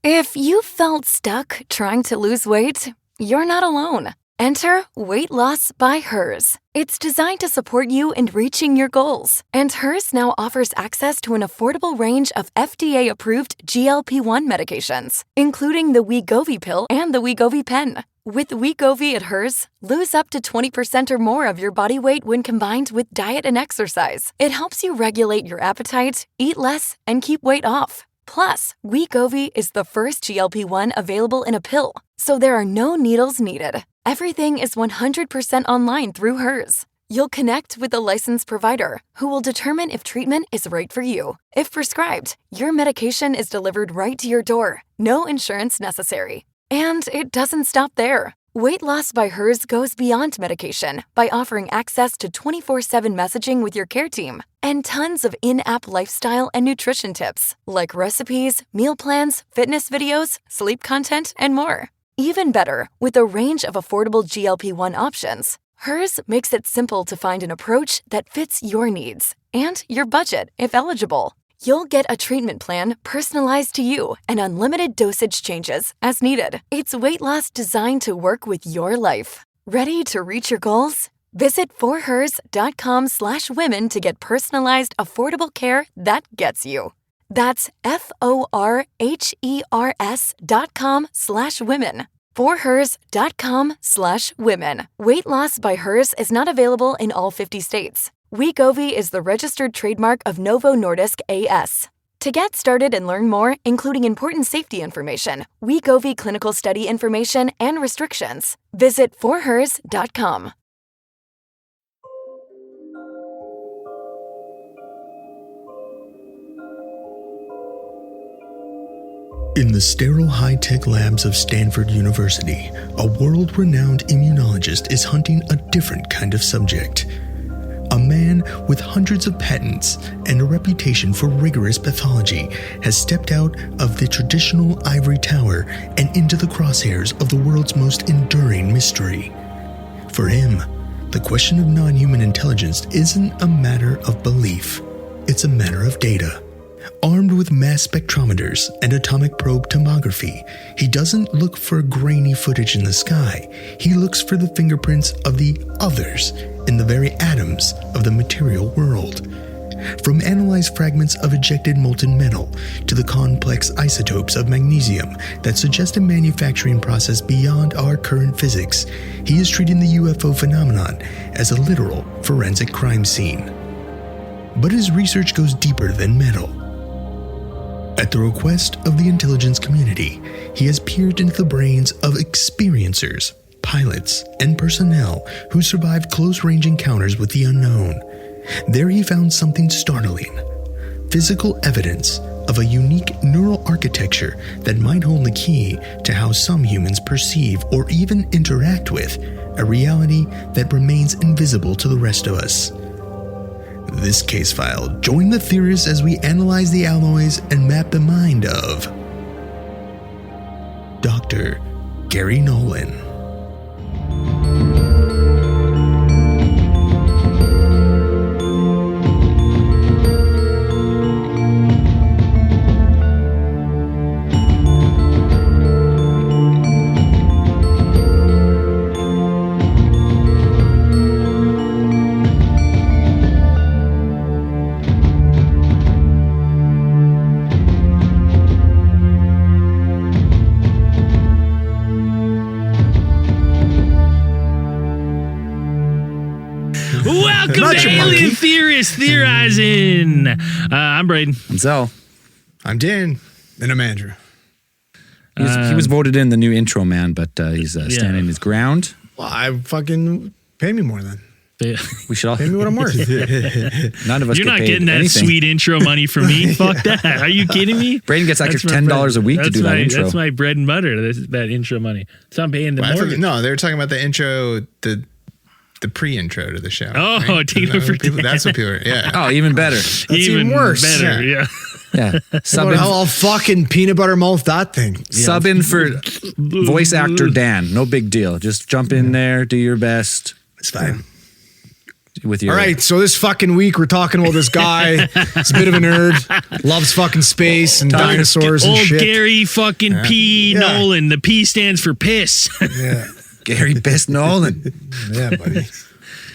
If you felt stuck trying to lose weight, you're not alone. Enter Weight Loss by Hers. It's designed to support you in reaching your goals. And Hers now offers access to an affordable range of FDA-approved GLP-1 medications, including the Wegovy pill and the Wegovy pen. With Wegovy at Hers, lose up to 20% or more of your body weight when combined with diet and exercise. It helps you regulate your appetite, eat less, and keep weight off. Plus, Wegovy is the first GLP-1 available in a pill, so there are no needles needed. Everything is 100% online through Hers. You'll connect with a licensed provider who will determine if treatment is right for you. If prescribed, your medication is delivered right to your door. No insurance necessary. And it doesn't stop there. Weight Loss by Hers goes beyond medication by offering access to 24/7 messaging with your care team and tons of in-app lifestyle and nutrition tips like recipes, meal plans, fitness videos, sleep content, and more. Even better, with a range of affordable GLP-1 options, Hers makes it simple to find an approach that fits your needs and your budget if eligible. You'll get a treatment plan personalized to you and unlimited dosage changes as needed. It's weight loss designed to work with your life. Ready to reach your goals? Visit forhers.com/women to get personalized, affordable care that gets you. That's forhers.com/women. forhers.com/women. Weight Loss by Hers is not available in all 50 states. Wegovy is the registered trademark of Novo Nordisk A/S. To get started and learn more, including important safety information, Wegovy clinical study information, and restrictions, visit forhers.com. In the sterile high-tech labs of Stanford University, a world-renowned immunologist is hunting a different kind of subject. A man with hundreds of patents and a reputation for rigorous pathology has stepped out of the traditional ivory tower and into the crosshairs of the world's most enduring mystery. For him, the question of non-human intelligence isn't a matter of belief, it's a matter of data. Armed with mass spectrometers and atomic probe tomography, he doesn't look for grainy footage in the sky. He looks for the fingerprints of the others in the very atoms of the material world. From analyzed fragments of ejected molten metal to the complex isotopes of magnesium that suggest a manufacturing process beyond our current physics, he is treating the UFO phenomenon as a literal forensic crime scene. But his research goes deeper than metal. At the request of the intelligence community, he has peered into the brains of experiencers, pilots, and personnel who survived close-range encounters with the unknown. There he found something startling: physical evidence of a unique neural architecture that might hold the key to how some humans perceive or even interact with a reality that remains invisible to the rest of us. This case file, join the theorists as we analyze the alloys and map the mind of Dr. Gary Nolan. Welcome to Alien Theorists Theorizing. I'm Braden. I'm Zell. I'm Dan. And I'm Andrew. He was voted in the new intro man, but he's standing his ground. Well, I fucking pay me more then. We should all pay me what I'm worth. None of us. You're get not paid getting that anything. sweet intro money from me. Fuck that. Are you kidding me? Braden gets like $10 a week to do that intro. That's my bread and butter. That intro money. So I'm paying the mortgage. No, they were talking about the intro, the pre-intro to the show. Oh, right? take it for people. That's what people are. Yeah. Oh, even better. That's even worse. Better. Yeah. Yeah. I'll fucking peanut butter mouth that thing. Sub in for voice actor Dan. No big deal. Just jump in there, do your best. It's fine. with your. All right, so this fucking week we're talking about this guy. He's a bit of a nerd, loves fucking space and dinosaurs and old shit. Gary fucking P. Nolan. The P stands for piss. Yeah, Gary Piss Nolan. yeah, buddy.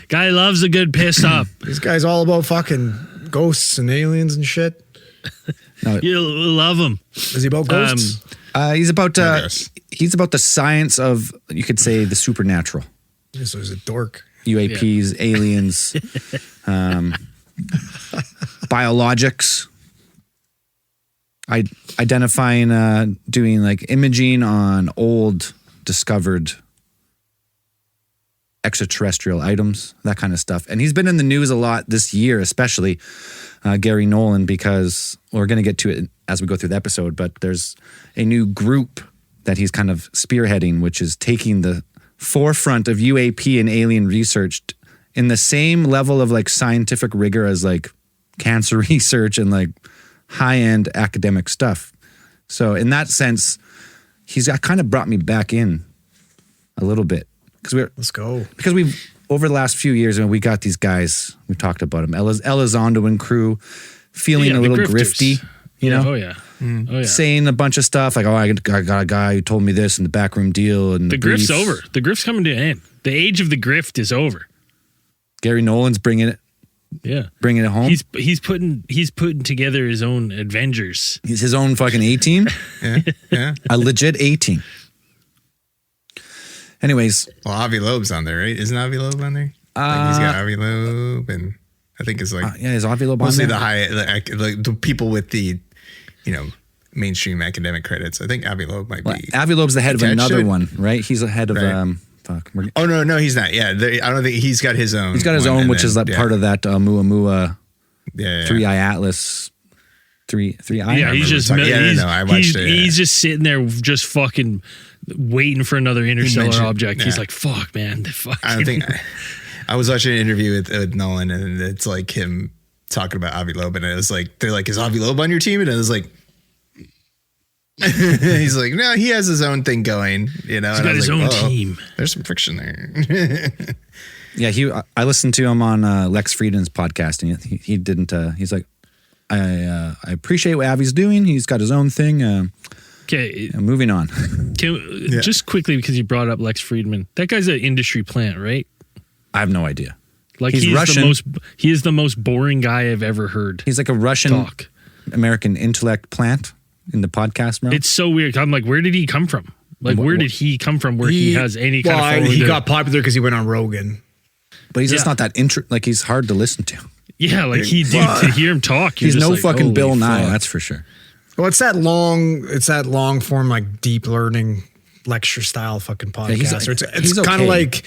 Guy loves a good piss up. This guy's all about fucking ghosts and aliens and shit. You love him. Is he about ghosts? He's about guess. he's about the science of, you could say, the supernatural. Yeah, so he's a dork. UAPs, aliens, biologics, identifying, doing like imaging on old discovered extraterrestrial items, that kind of stuff. And he's been in the news a lot this year, especially Gary Nolan, because we're going to get to it as we go through the episode, but there's a new group that he's kind of spearheading, which is taking the forefront of UAP and alien research in the same level of like scientific rigor as like cancer research and like high-end academic stuff. So in that sense, he's kind of brought me back in a little bit. Let's go. Because we've, over the last few years, when we got these guys, we talked about them, Elizondo and crew, feeling a little grifty, you know? Oh, yeah. Oh, yeah. Saying a bunch of stuff like, oh, I got a guy who told me this in the backroom deal. And the grift's over. The grift's coming to an end. The age of the grift is over. Gary Nolan's bringing it home. He's putting together his own Avengers. He's his own fucking A-team. Yeah. A legit A-team. Anyways. Well, Avi Loeb's on there, right? Isn't Avi Loeb on there? Like he's got Avi Loeb, and I think it's like is Avi Loeb on mostly there? the high, like the people with the, mainstream academic credits. I think Avi Loeb might be. Avi Loeb's the head of another should. one, right? He's the head of Right. Oh No, he's not. Yeah, I don't think he's got his own. He's got his own, which is like part of that Muamua 3-eye atlas. 3-eye. Yeah, he's just I watched it. He's just sitting there, just fucking waiting for another interstellar object. Yeah. He's like, "Fuck, man." I don't think I was watching an interview with Nolan, and it's like him talking about Avi Loeb, and it was like they're like, "Is Avi Loeb on your team?" And I was like. He's like, no, he has his own thing going, He's got his own team. There's some friction there. Yeah, I listened to him on Lex Friedman's podcast, and he didn't. He's like, I appreciate what Avi's doing. He's got his own thing. Okay, moving on. Just quickly, because you brought up Lex Friedman, that guy's an industry plant, right? I have no idea. Like he's Russian. He is the most boring guy I've ever heard. He's like a Russian American intellect plant in the podcast realm. It's so weird. I'm like, where did he come from? Like, where did he come from where he has any kind of following? He got popular because he went on Rogan. But he's just not that like he's hard to listen to. Yeah, like to hear him talk. He's no like, fucking Bill Nye, fuck. that's for sure. Well, it's that long form, like deep learning lecture style fucking podcast. It's kind of like,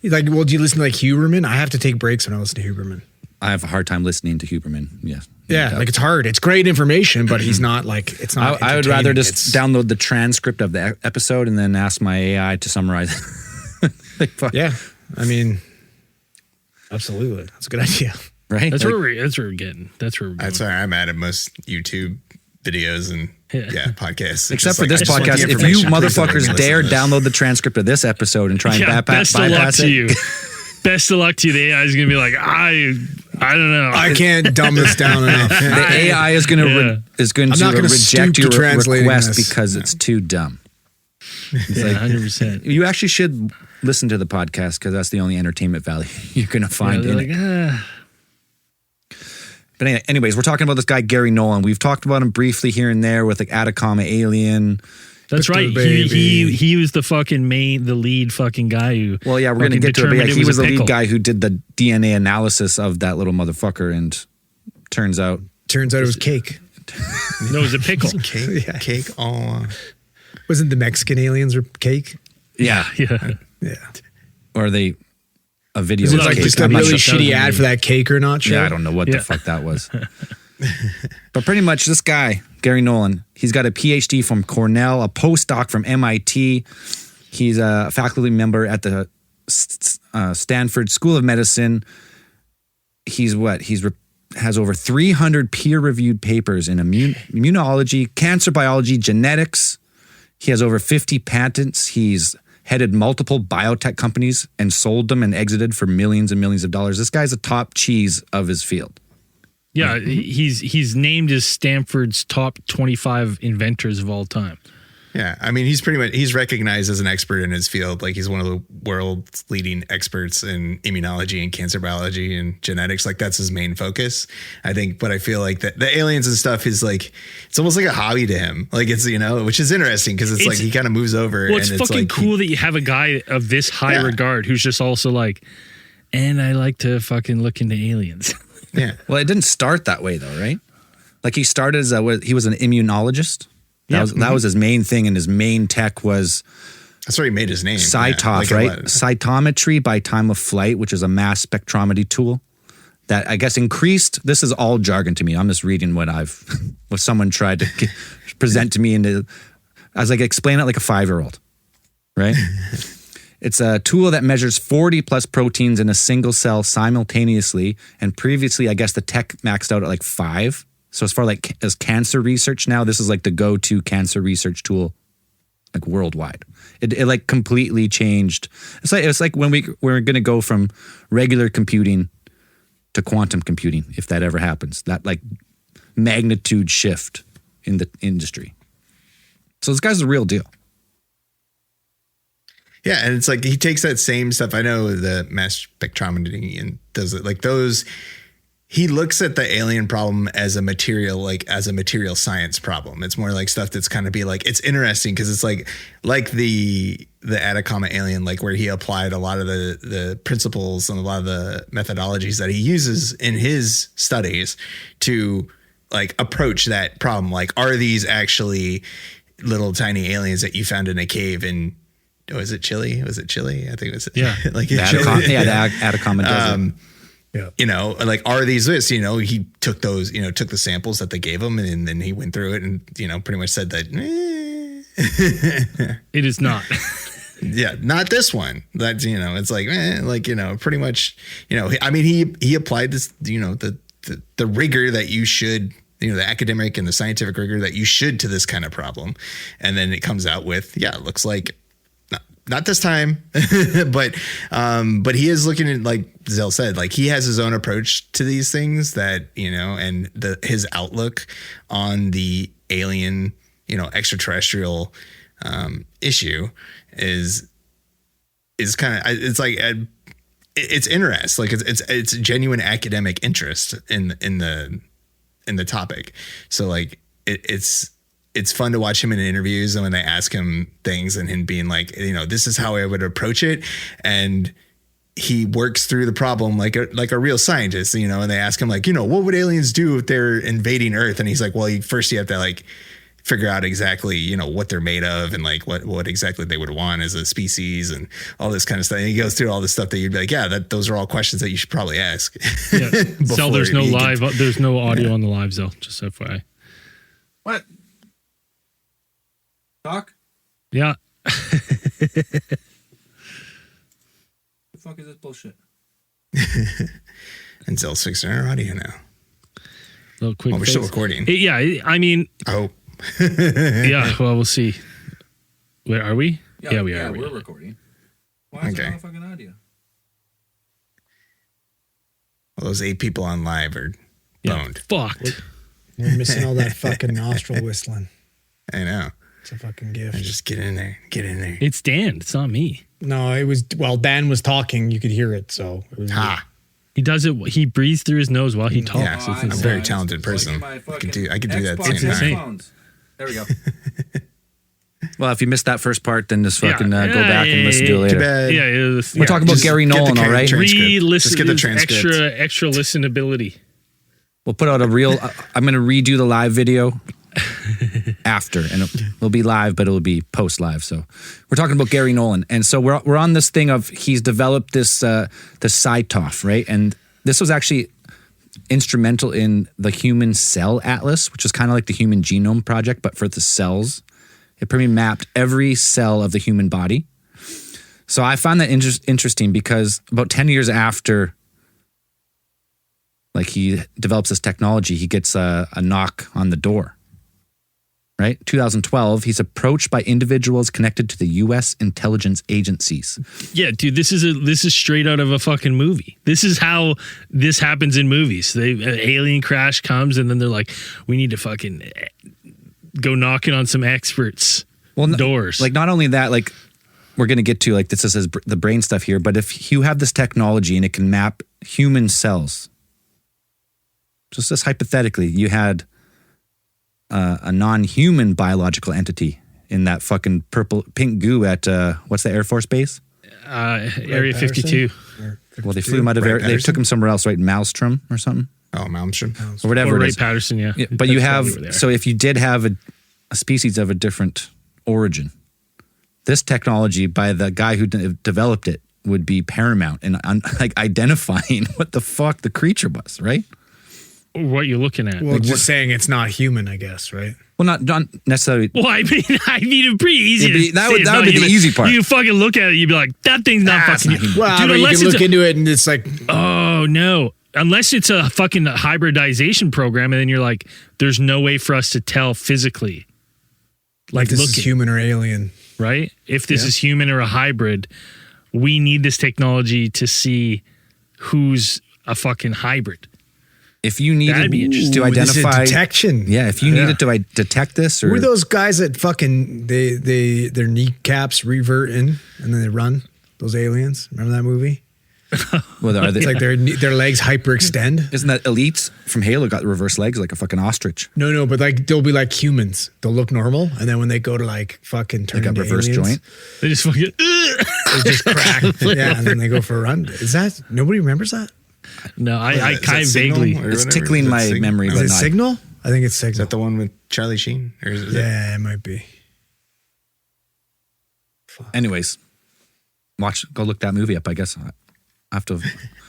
well, do you listen to like Huberman? I have to take breaks when I listen to Huberman. I have a hard time listening to Huberman. Yes. Yeah, like it's hard. It's great information, but he's not like, it's not. I would rather just download the transcript of the episode and then ask my AI to summarize it. Like, fuck. Yeah, I mean, absolutely, that's a good idea. Right? That's where we're getting. That's where we're going. That's where I'm at most YouTube videos and podcasts. Except for this podcast, if you motherfuckers dare download the transcript of this episode and try and bypass to you. Best of luck to you. The AI is going to be like, I don't know. I can't dumb this down enough. The AI is going to reject your request because it's too dumb. It's 100%. You actually should listen to the podcast because that's the only entertainment value you're going to find in it. But anyways, we're talking about this guy, Gary Nolan. We've talked about him briefly here and there with like Atacama Alien. That's right. He was the fucking the lead fucking guy who. Well, yeah, we're going to get to it. But he was the lead guy who did the DNA analysis of that little motherfucker, and turns out it was cake. No, it was a pickle. Cake. Wasn't the Mexican aliens or cake? Yeah. Or they. A video. Is it like just a really shitty ad for that cake or not? Yeah, I don't know what the fuck that was. But pretty much this guy, Gary Nolan, he's got a PhD from Cornell, a postdoc from MIT. He's a faculty member at the Stanford School of Medicine. He's has over 300 peer-reviewed papers in immunology, cancer biology, genetics. He has over 50 patents. He's headed multiple biotech companies and sold them and exited for millions and millions of dollars. This guy's a top cheese of his field. Yeah, he's named as Stanford's top 25 inventors of all time. Yeah, I mean, he's recognized as an expert in his field. Like, he's one of the world's leading experts in immunology and cancer biology and genetics. Like, that's his main focus, I think. But I feel like the aliens and stuff is like, it's almost like a hobby to him. Like, it's, which is interesting because it's like he kind of moves over. Well, it's fucking like cool that you have a guy of this high regard who's just also like, and I like to fucking look into aliens. Yeah. Well, it didn't start that way though, right? Like, he started as he was an immunologist. That was his main thing, and his main tech was that's where he made his name. Cytoph, right? Cytometry by time of flight, which is a mass spectrometry tool that I guess increased. This is all jargon to me. I'm just reading what someone tried to present to me, I was like, explain it like a 5-year-old, right? It's a tool that measures 40 plus proteins in a single cell simultaneously, and previously, I guess the tech maxed out at like 5. So as far as cancer research now, this is like the go-to cancer research tool, like worldwide. It like completely changed. It's like when we're going to go from regular computing to quantum computing, if that ever happens. That like magnitude shift in the industry. So this guy's the real deal. Yeah, and it's like he takes that same stuff. I know the mass spectrometry and does it like those. He looks at the alien problem as a material science problem. It's more like stuff that's kind of be like, it's interesting because it's like the Atacama alien, like where he applied a lot of the principles and a lot of the methodologies that he uses in his studies to like approach that problem. Like, are these actually little tiny aliens that you found in a cave in, was it Chile? I think it was. Yeah. Like the Atacama desert. Yeah. Like, are these this? He took those, took the samples that they gave him, and then he went through it and, pretty much said that it is not. Yeah, not this one. That's, it's like, pretty much, I mean, he applied this, the rigor that you should, the academic and the scientific rigor that you should to this kind of problem. And then it comes out with, it looks like, not this time, but he is looking at, like Zell said, like he has his own approach to these things that, and his outlook on the alien, extraterrestrial issue is kind of, it's like, it's interest. Like it's genuine academic interest in the topic. So like it's fun to watch him in interviews and when they ask him things and him being like, this is how I would approach it. And he works through the problem like a real scientist, and they ask him like, what would aliens do if they're invading Earth? And he's like, well, first you have to like figure out exactly, what they're made of and like what exactly they would want as a species and all this kind of stuff. And he goes through all this stuff that you'd be like, those are all questions that you should probably ask. Yeah. Zell, there's no there's no audio on the live, Zell, just FYI. What? Talk? Yeah. The fuck is this bullshit? And Zell's fixing our audio now. Little quick. We're still recording. I mean. Oh. Yeah. Well, we'll see. Where are we? Yeah, we are. We're recording. Why is there no fucking audio? Well, those 8 people on live are boned. Fucked. We're missing all that fucking nostril whistling. I know. It's a fucking gift. Just get in there. It's Dan. It's not me. No, it was, Dan was talking. You could hear it. So it was He does it. He breathes through his nose while he talks. Yeah, I'm a very talented person. I could do that. It's insane. There we go. Well, if you missed that first part, then just fucking go back and listen to it later. We're talking about Gary Nolan, all right? Re-listen. Just get the transcript. Extra listenability. We'll put out a real. I'm going to redo the live video after, and it'll be live, but it'll be post live. So we're talking about Gary Nolan, and so we're on this thing of he's developed this the Cytoph, right? And this was actually instrumental in the Human Cell Atlas, which is kind of like the Human Genome Project, but for the cells. It pretty mapped every cell of the human body. So I found that interesting because about 10 years after, like he develops this technology, he gets a knock on the door. right? 2012, he's approached by individuals connected to the U.S. intelligence agencies. Yeah, dude, this is straight out of a fucking movie. This is how this happens in movies. An alien crash comes, and then they're like, we need to fucking go knocking on some experts' doors. Like, not only that, like, we're going to get to, like, this is the brain stuff here, but if you have this technology and it can map human cells, just hypothetically, you had a non-human biological entity in that fucking pink goo at what's the Air Force Base? Area 52. Well, they flew him out of air. They took him somewhere else, right? Maelstrom or something. Oh, Maelstrom or whatever. Or it Ray is. Patterson, yeah. But you have so if you did have a species of a different origin, this technology by the guy who developed it would be paramount in like identifying what the fuck the creature was, right? What you're looking at. Well, just saying it's not human, I guess, right? Well, not necessarily. Well, I mean, it's pretty easy. That would be the easy part. You fucking look at it, you'd be like, that thing's not fucking human. Well, dude, you can look into it and it's like, oh no. Unless it's a fucking hybridization program, and then you're like, there's no way for us to tell physically. Like this is human or alien. Right? If this is human or a hybrid, we need this technology to see who's a fucking hybrid. If you needed to identify detection, if you needed to detect this, or were those guys that fucking their kneecaps revert in and then they run? Those aliens, remember that movie? Well, are they, it's like their legs hyperextend. Isn't that Elites from Halo got reverse legs like a fucking ostrich? No, but like they'll be like humans. They'll look normal, and then when they go to like fucking turn, they got reverse aliens, joint. They just fucking they just crack. Yeah, and then they go for a run. Is that nobody remembers that? No, I kind of vaguely. It's tickling my memory. Is it Signal? I think it's Signal. Is that the one with Charlie Sheen? Or is it? It might be. Fuck. Anyways, go look that movie up. I guess I have to.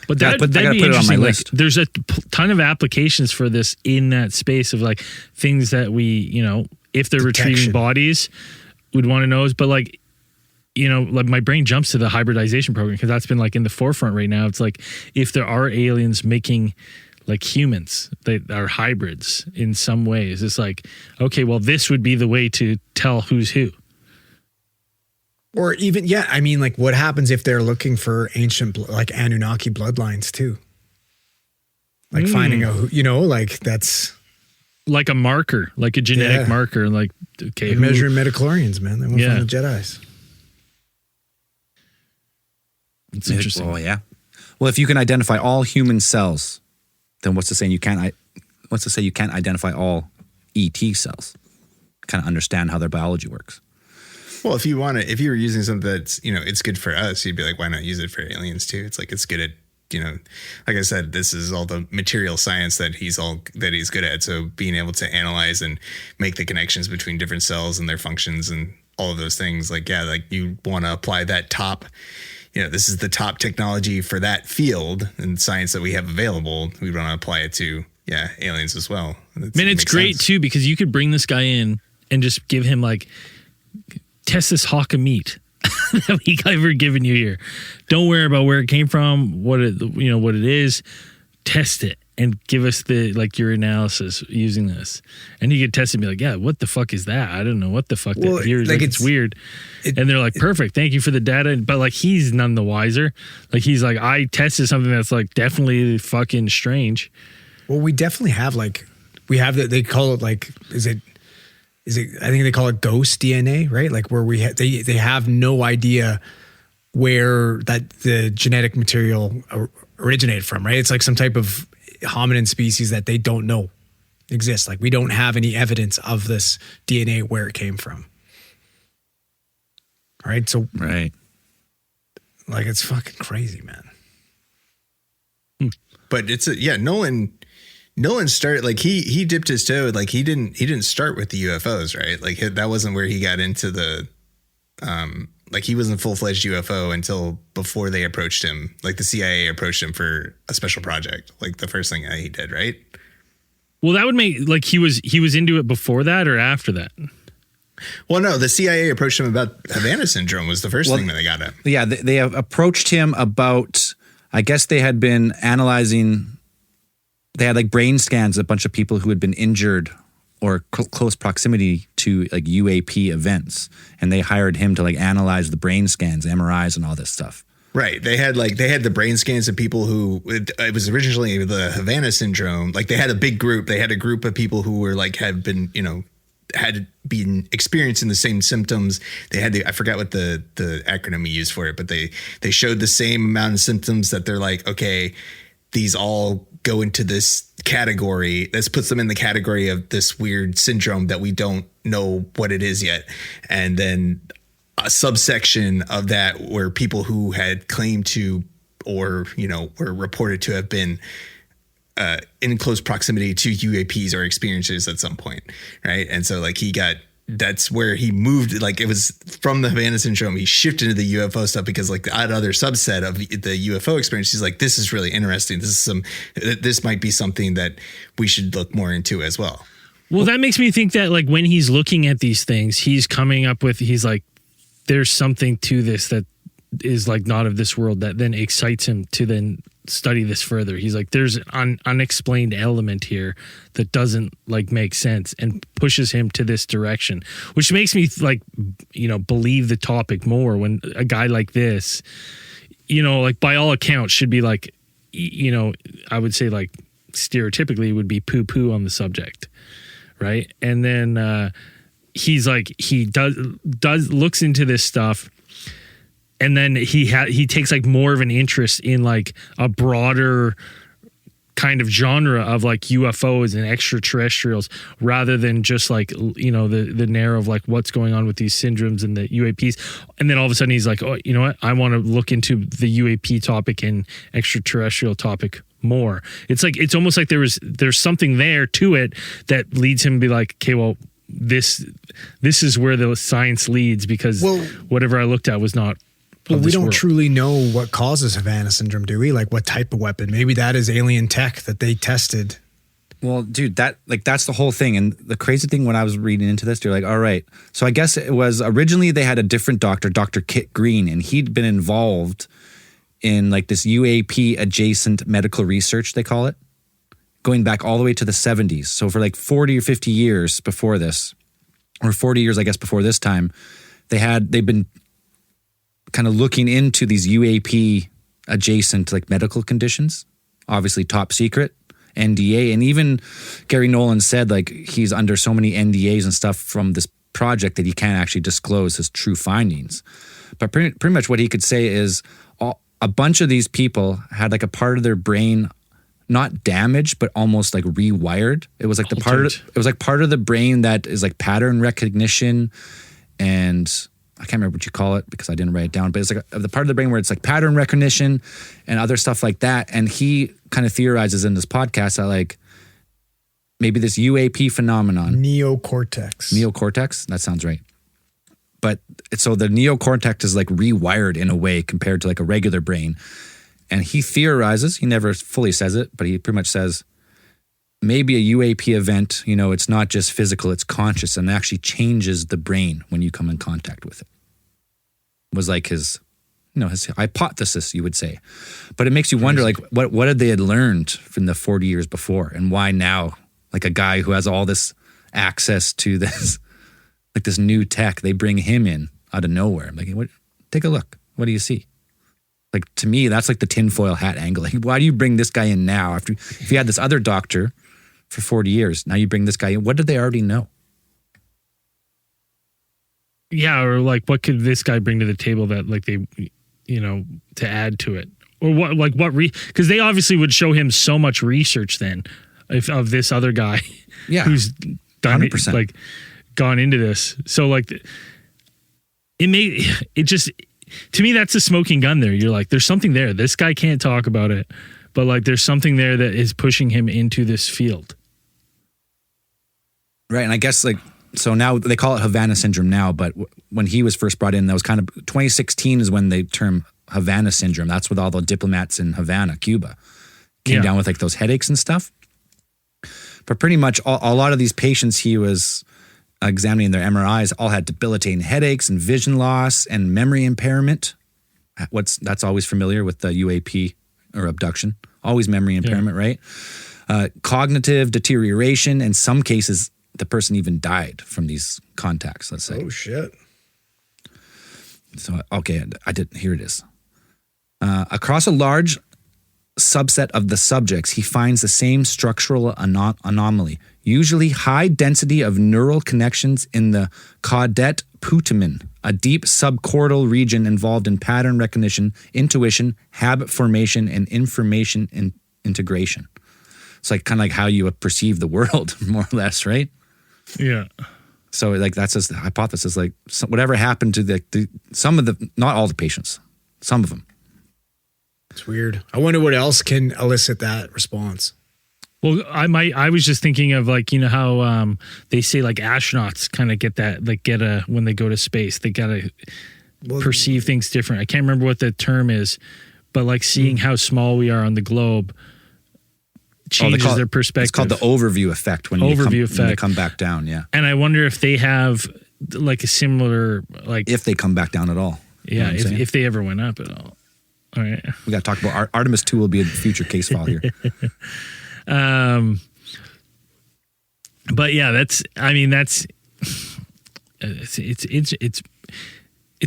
But that'd be interesting. Like, there's a ton of applications for this in that space of like things that we, if they're retrieving bodies, would want to know. But like, like my brain jumps to the hybridization program because that's been like in the forefront right now. It's like if there are aliens making like humans that are hybrids in some ways, it's like, okay, well, this would be the way to tell who's who. Or even, I mean, like what happens if they're looking for ancient, like Anunnaki bloodlines too? Like finding out, like that's like a marker, like a genetic marker. Like, okay. They're measuring midichlorians, man. They won't find the Jedis. It's interesting. Oh, yeah. Well, if you can identify all human cells, then what's to say you can't identify all ET cells? Kind of understand how their biology works. Well, if you were using something that's, it's good for us, you'd be like, why not use it for aliens too? It's like, it's good at, like I said, this is all the material science that he's good at. So being able to analyze and make the connections between different cells and their functions and all of those things, like you want to apply that top, this is the top technology for that field and science that we have available. We want to apply it to, aliens as well. It's great too, because you could bring this guy in and just give him like, test this hawk of meat that we ever given you here. Don't worry about where it came from, what it is. Test it and give us your analysis using this. And you could test it and be like, yeah, what the fuck is that? I don't know what the fuck that here is. Like, it's weird. And they're like, perfect. Thank you for the data. But like, he's none the wiser. Like, he's like, I tested something that's like definitely fucking strange. Well, we definitely have they call it like, I think they call it ghost DNA, right? Like where they have no idea where the genetic material originated from, right? It's like some type of hominin species that they don't know exists. Like we don't have any evidence of this DNA where it came from. All right. So, right. Like it's fucking crazy, man. But it's Nolan started, like he dipped his toe, like he didn't start with the UFOs, right? Like that wasn't where he got into the, like he wasn't full-fledged UFO until before they approached him. Like the CIA approached him for a special project, like the first thing he did, right? Well, that would make, like he was into it before that or after that? Well, no, the CIA approached him about Havana syndrome was the first thing that they got at. Yeah, they approached him about, I guess they had been analyzing. They had like brain scans of a bunch of people who had been injured or close proximity to like UAP events, and they hired him to like analyze the brain scans, MRIs, and all this stuff. Right. They had the brain scans of people who it was originally the Havana syndrome. Like they had a big group. They had a group of people who were like had been experiencing the same symptoms. They had I forgot what the acronym we used for it, but they showed the same amount of symptoms that they're like, okay, these all go into this category. This puts them in the category of this weird syndrome that we don't know what it is yet. And then a subsection of that were people who had claimed to, or, were reported to have been in close proximity to UAPs or experiences at some point. Right. And so like that's where he moved. Like it was from the Havana syndrome. He shifted into the UFO stuff because like that other subset of the UFO experience, he's like, this is really interesting. This might be something that we should look more into as well. Well, that makes me think that like when he's looking at these things, he's like, there's something to this that is like not of this world that then excites him to then study this further. He's like, there's an unexplained element here that doesn't like make sense and pushes him to this direction, which makes me like, believe the topic more when a guy like this, like by all accounts should be like, I would say like stereotypically would be poo-poo on the subject. Right. And then, he's like, he does looks into this stuff, and then he takes like more of an interest in like a broader kind of genre of like UFOs and extraterrestrials, rather than just like the narrow of like what's going on with these syndromes and the UAPs. And then all of a sudden he's like, oh, you know what? I want to look into the UAP topic and extraterrestrial topic more. It's like it's almost like there's something there to it that leads him to be like, okay, well, this is where the science leads, because whatever I looked at was not. Well, we don't truly know what causes Havana syndrome, do we? Like what type of weapon? Maybe that is alien tech that they tested. Well, dude, that's the whole thing. And the crazy thing when I was reading into this, they're like, all right. So I guess it was originally they had a different doctor, Dr. Kit Green, and he'd been involved in like this UAP adjacent medical research, they call it, going back all the way to the 70s. So for like 40 or 50 years before this, or 40 years, I guess, before this time, they've been kind of looking into these UAP adjacent like medical conditions, obviously top secret, NDA. And even Gary Nolan said like he's under so many NDAs and stuff from this project that he can't actually disclose his true findings. But pretty much what he could say is a bunch of these people had like a part of their brain not damaged, but almost like rewired. It was like part of the brain that is like pattern recognition, and I can't remember what you call it because I didn't write it down, but it's like the part of the brain where it's like pattern recognition and other stuff like that. And he kind of theorizes in this podcast that like maybe this UAP phenomenon. Neocortex, that sounds right. But so the neocortex is like rewired in a way compared to like a regular brain. And he theorizes, he never fully says it, but he pretty much says maybe a UAP event, it's not just physical, it's conscious, and it actually changes the brain when you come in contact with it. Was like his hypothesis, you would say. But it makes you wonder, like, what had they learned from the 40 years before, and why now, like a guy who has all this access to this, like this new tech, they bring him in out of nowhere. I'm like, take a look. What do you see? Like, to me, that's like the tinfoil hat angle. Like, why do you bring this guy in now if you had this other doctor for 40 years, now you bring this guy in? What did they already know? Yeah, or like, what could this guy bring to the table that like they, to add to it? Or because they obviously would show him so much research then of this other guy who's done 100%. Like gone into this. So like to me, that's a smoking gun there. You're like, there's something there. This guy can't talk about it, but like there's something there that is pushing him into this field. Right. And I guess like, so now they call it Havana syndrome now, but when he was first brought in, that was kind of 2016 is when the term Havana syndrome, that's with all the diplomats in Havana, Cuba, came down with like those headaches and stuff. But pretty much a lot of these patients he was examining their MRIs all had debilitating headaches and vision loss and memory impairment. That's always familiar with the UAP or abduction, always memory impairment, right? Cognitive deterioration, in some cases the person even died from these contacts, let's say. Oh, shit. So, okay, here it is. Across a large subset of the subjects, he finds the same structural anomaly, usually high density of neural connections in the caudate putamen, a deep subcortical region involved in pattern recognition, intuition, habit formation, and information integration. It's like kind of like how you perceive the world, more or less, right? Yeah. So like that's just the hypothesis. Like whatever happened to some of the, not all the patients, some of them. It's weird. I wonder what else can elicit that response. Well, I was just thinking of like, you know how they say like astronauts kind of get that, like when they go to space, they got to perceive things different. I can't remember what the term is, but like seeing how small we are on the globe changes their perspective. It's called the overview effect when they come back down. Yeah. And I wonder if they have like a similar, like if they come back down at all. Yeah. If they ever went up at all. All right. We got to talk about Artemis 2 will be a future case file here. But yeah, it's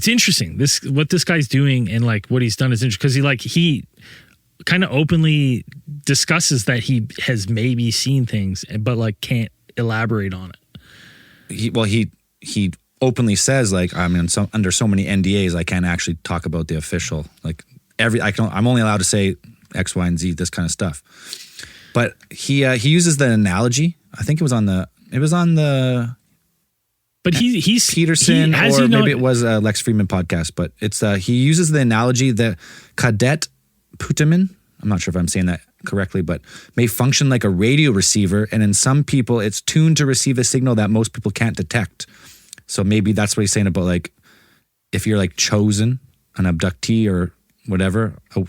interesting. What this guy's doing and like what he's done is interesting because he kind of openly discusses that he has maybe seen things, but like can't elaborate on it. He openly says like I'm under so many NDAs I can't actually talk about the official like I'm only allowed to say X, Y, and Z, this kind of stuff. But he uses the analogy. I think it was on the. But he's Peterson, maybe it was a Lex Friedman podcast. But it's he uses the analogy that caudate putamen. I'm not sure if I'm saying that correctly, but may function like a radio receiver, and in some people, it's tuned to receive a signal that most people can't detect. So maybe that's what he's saying about like if you're like chosen an abductee or whatever, a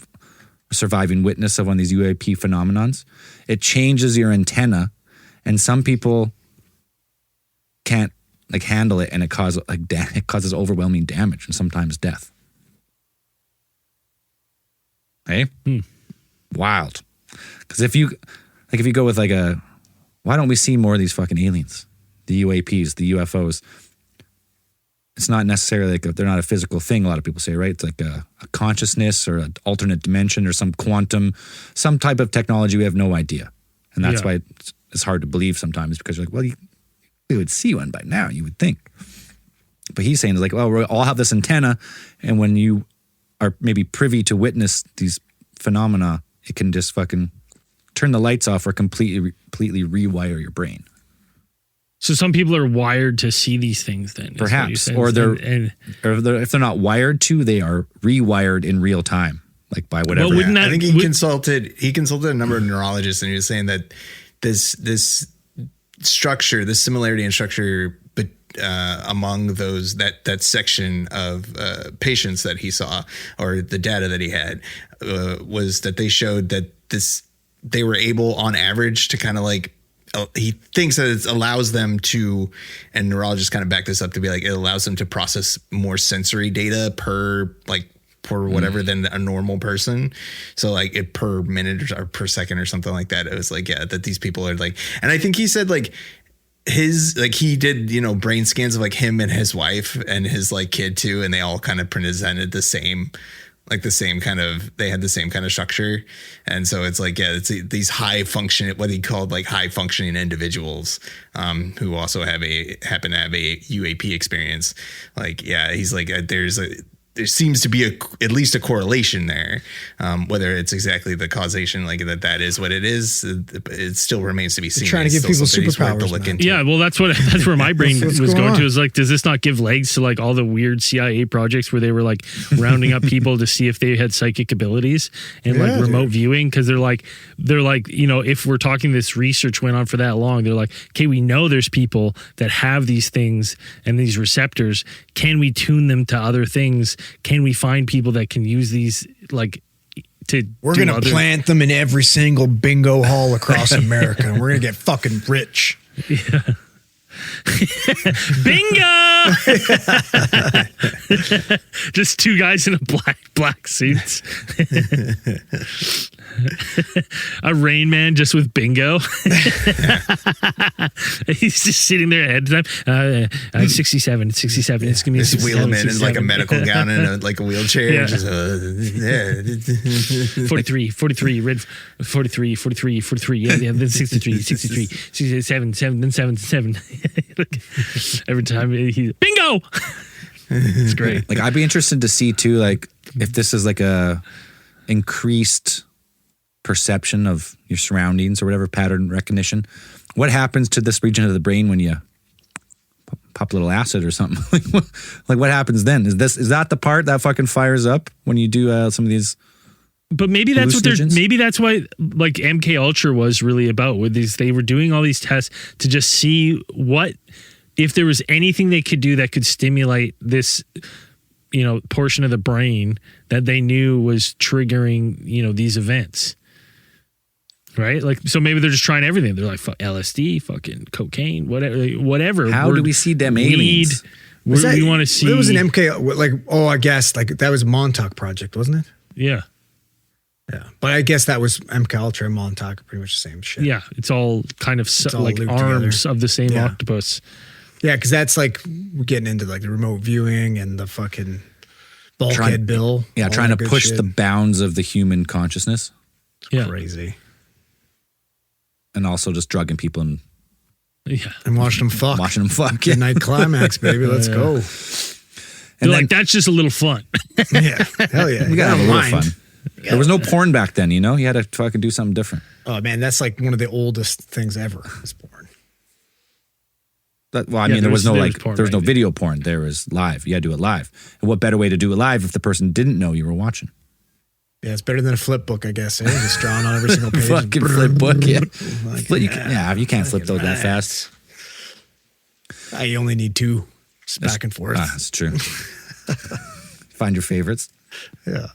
surviving witness of one of these UAP phenomenons, it changes your antenna, and some people can't like handle it, and it causes overwhelming damage and sometimes death. Hey, wild. Because if you go with like why don't we see more of these fucking aliens, the UAPs, the UFOs? It's not necessarily like they're not a physical thing. A lot of people say, right? It's like a consciousness or an alternate dimension or some type of technology. We have no idea. And that's why it's hard to believe sometimes because you're like, well, we would see one by now, you would think. But he's saying, like, well, we all have this antenna. And when you are maybe privy to witness these phenomena, it can just fucking turn the lights off or completely rewire your brain. So some people are wired to see these things then. Perhaps. Or if they're not wired to, they are rewired in real time. Like by whatever. Well, I think he consulted a number of neurologists and he was saying that this structure, this similarity in structure among those that section of patients that he saw or the data that he had was that they showed that they were able on average to kind of like he thinks that it allows them to, and neurologists kind of back this up to be like, it allows them to process more sensory data per whatever than a normal person. So like it per minute or per second or something like that. It was like, yeah, that these people are like, and I think he said like he did, brain scans of like him and his wife and his like kid too. And they all kind of presented they had the same kind of structure. And so it's like, yeah, it's these high function, what he called like high functioning individuals who also happen to have a UAP experience. Like, yeah, he's like, there seems to be at least a correlation there. Whether it's exactly the causation, like that is what it is, it still remains to be seen. They're trying to give people superpowers. Yeah, well, that's where my brain was going to. Is like, does this not give legs to like all the weird CIA projects where they were like rounding up people to see if they had psychic abilities and like remote viewing? Because they're like, if we're talking this research went on for that long, they're like, okay, we know there's people that have these things and these receptors. Can we tune them to other things? Can we find people that can use these like to We're going to plant them in every single bingo hall across America and we're going to get fucking rich. Yeah. Bingo! Just two guys in black suits. A Rain Man just with bingo. He's just sitting there ahead of time. 67. It's going to be Just 67, wheel him in 67. like a medical gown and like a wheelchair. Yeah. Just, 43, red 43, yeah, then 63, 7, then 7. Every time he's bingo. It's great. Like, I'd be interested to see too, like, if this is like a increased perception of your surroundings or whatever, pattern recognition. What happens to this region of the brain when you pop a little acid or something? Like what happens then? Is that the part that fucking fires up when you do some of these? But maybe that's what hallucinogens? maybe that's why like MK Ultra was really about with these. They were doing all these tests to just see what, if there was anything they could do that could stimulate this, portion of the brain that they knew was triggering, these events. Right? Like, so maybe they're just trying everything. They're like, fuck LSD, fucking cocaine, whatever. How do we see them aliens? We want to see. It was an MK, I guess that was Montauk Project, wasn't it? Yeah. Yeah. But I guess that was MK Ultra and Montauk are pretty much the same shit. Yeah. It's all kind of all like looped arms together. of the same Yeah. octopus. Yeah, because that's like we're getting into like the remote viewing and the fucking bulkhead bill. Yeah, all trying to that good push shit. the bounds of the human consciousness, Yeah. Crazy. and also just drugging people and Yeah. And watching them fuck. watching them fuck. The night climax, baby. Let's go. And They're then like, that's just a little fun. Yeah. Hell yeah. we gotta have a little Mind. fun. There was no porn back then, You had to fucking do something different. Oh man, that's like one of the oldest things ever. Was porn. I Yeah, mean, there was no porn there was no back then. video porn. There was live. You had to do it live. And what better way to do it live if the person didn't know you were watching? Yeah, it's better than a flip book, I guess. Just drawing on every single page. Fucking flip book, yeah. Like, You can't flip those that relax. fast. You only need two. Just back and forth. That's true. Find your favorites. Yeah.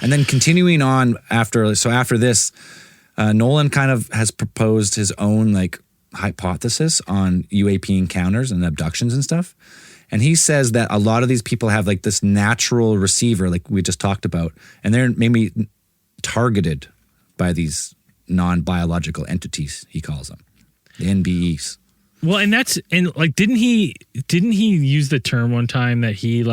And then continuing on after this, Nolan kind of has proposed his own like hypothesis on UAP encounters and abductions and stuff. And he says that a lot of these people have like this natural receiver, like we just talked about, and they're maybe targeted by these non-biological entities, he calls them, the NBEs. Well, and didn't he use the term one time that he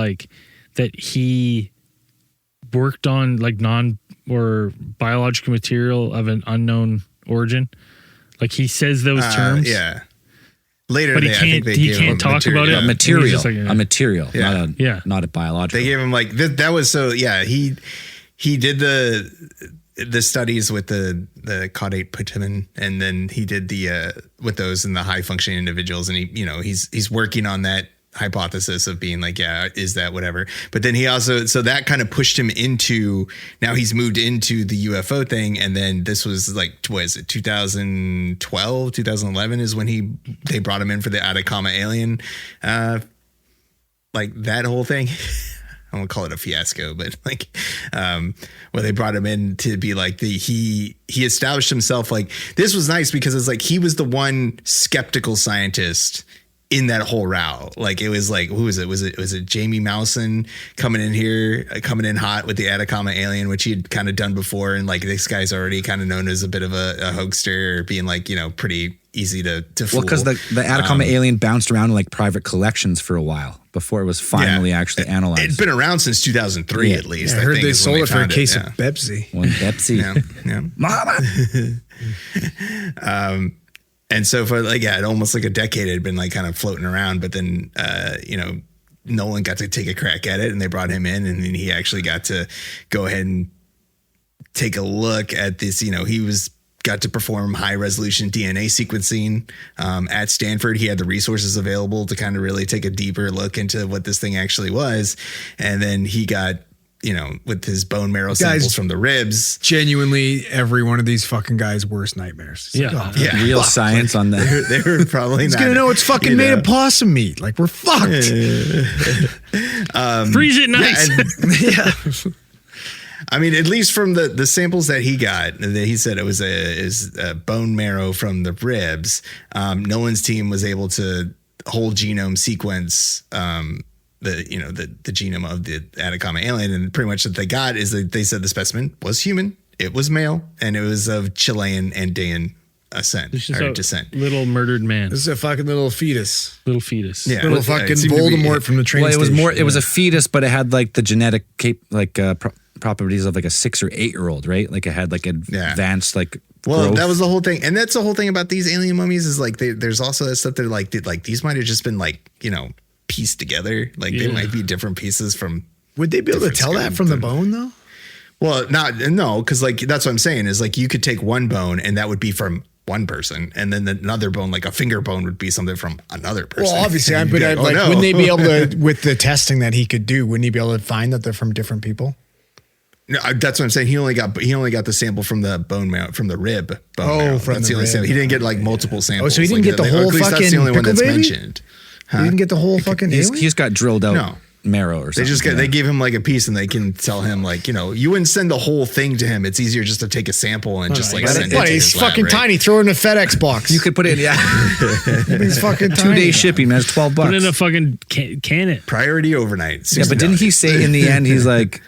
worked on like non or biological material of an unknown origin? Like he says those terms. Yeah. Later, But he I think can't- they he gave him can't talk about it? yeah. He's Material, just like, a material, Yeah. not a biological. They gave him like that was so yeah he did the studies with the caudate putamen, and then he did the with those in the high functioning individuals, and he's working on that hypothesis of being like, yeah, is that whatever. But then he also, so that kind of pushed him into, now he's moved into the UFO thing. And then this was like, what is it, 2012, 2011 is when they brought him in for the Atacama alien, like that whole thing. I won't call it a fiasco, but like, where they brought him in to be like he established himself. Like, this was nice because it's like, he was the one skeptical scientist in that whole row. Like, it was like, who was it? Was it Jamie Mousen coming in hot with the Atacama alien, which he had kind of done before. And like, this guy's already kind of known as a bit of a hoaxer, or being like, pretty easy to fool. Well, because the Atacama alien bounced around in like private collections for a while before it was finally actually analyzed. It'd been around since 2003 at least. I heard think they is when sold it for a found case yeah. of Pepsi. One Pepsi. Yeah. Mama. And so for like, almost like a decade it had been like kind of floating around, but then, Nolan got to take a crack at it, and they brought him in, and then he actually got to go ahead and take a look at this. He got to perform high resolution DNA sequencing at Stanford. He had the resources available to kind of really take a deeper look into what this thing actually was. And then he got, with his bone marrow samples from the ribs. Genuinely, every one of these fucking guys' worst nightmares. It's Yeah. like, Yeah. Real science on that. They were probably He's not. gonna know it's fucking made of possum meat. Like, we're fucked. Freeze it nice. I mean, at least from the samples that he got, that he said it was a bone marrow from the ribs. Nolan's team was able to whole genome sequence the genome of the Atacama alien, and pretty much what they got is that they said the specimen was human. it was male and it was of Chilean Andean descent. Little murdered man. This is a fucking little fetus. Little fetus. Yeah. Little fucking Voldemort from the train Well, it was station. more. It was a fetus, but it had like the genetic properties of like a 6 or 8 year old, right? Like it had like advanced like. Well, growth. that was the whole thing, and that's the whole thing about these alien mummies is like there's also that stuff that like these might have just been like pieced together. Like they might be different pieces from. Would they be able to tell that from the bone though? Well, no, because like that's what I'm saying is like you could take one bone and that would be from one person, and then another bone, like a finger bone, would be something from another person. Well, obviously, And but you'd be like, wouldn't they be able to, with the testing that he could do, wouldn't he be able to find that they're from different people? No, that's what I'm saying. He only got the sample from the bone marrow, from the rib bone marrow. from That's the the only rib. sample. He didn't get like multiple samples. Oh, so he didn't get the whole at least fucking that's the only one pickle that's baby? mentioned. He didn't get the whole fucking alien? He's got drilled out No. marrow or something. They gave him like a piece, and they can tell him like you wouldn't send the whole thing to him. It's easier just to take a sample and just like send it. What, to he's his lab, fucking right? tiny. Throw it in a FedEx box. You could put it in, He's fucking 2 tiny. day shipping, man. It's $12. Put in a fucking can it. Priority overnight. Yeah, but didn't he $60. say in the end, he's like,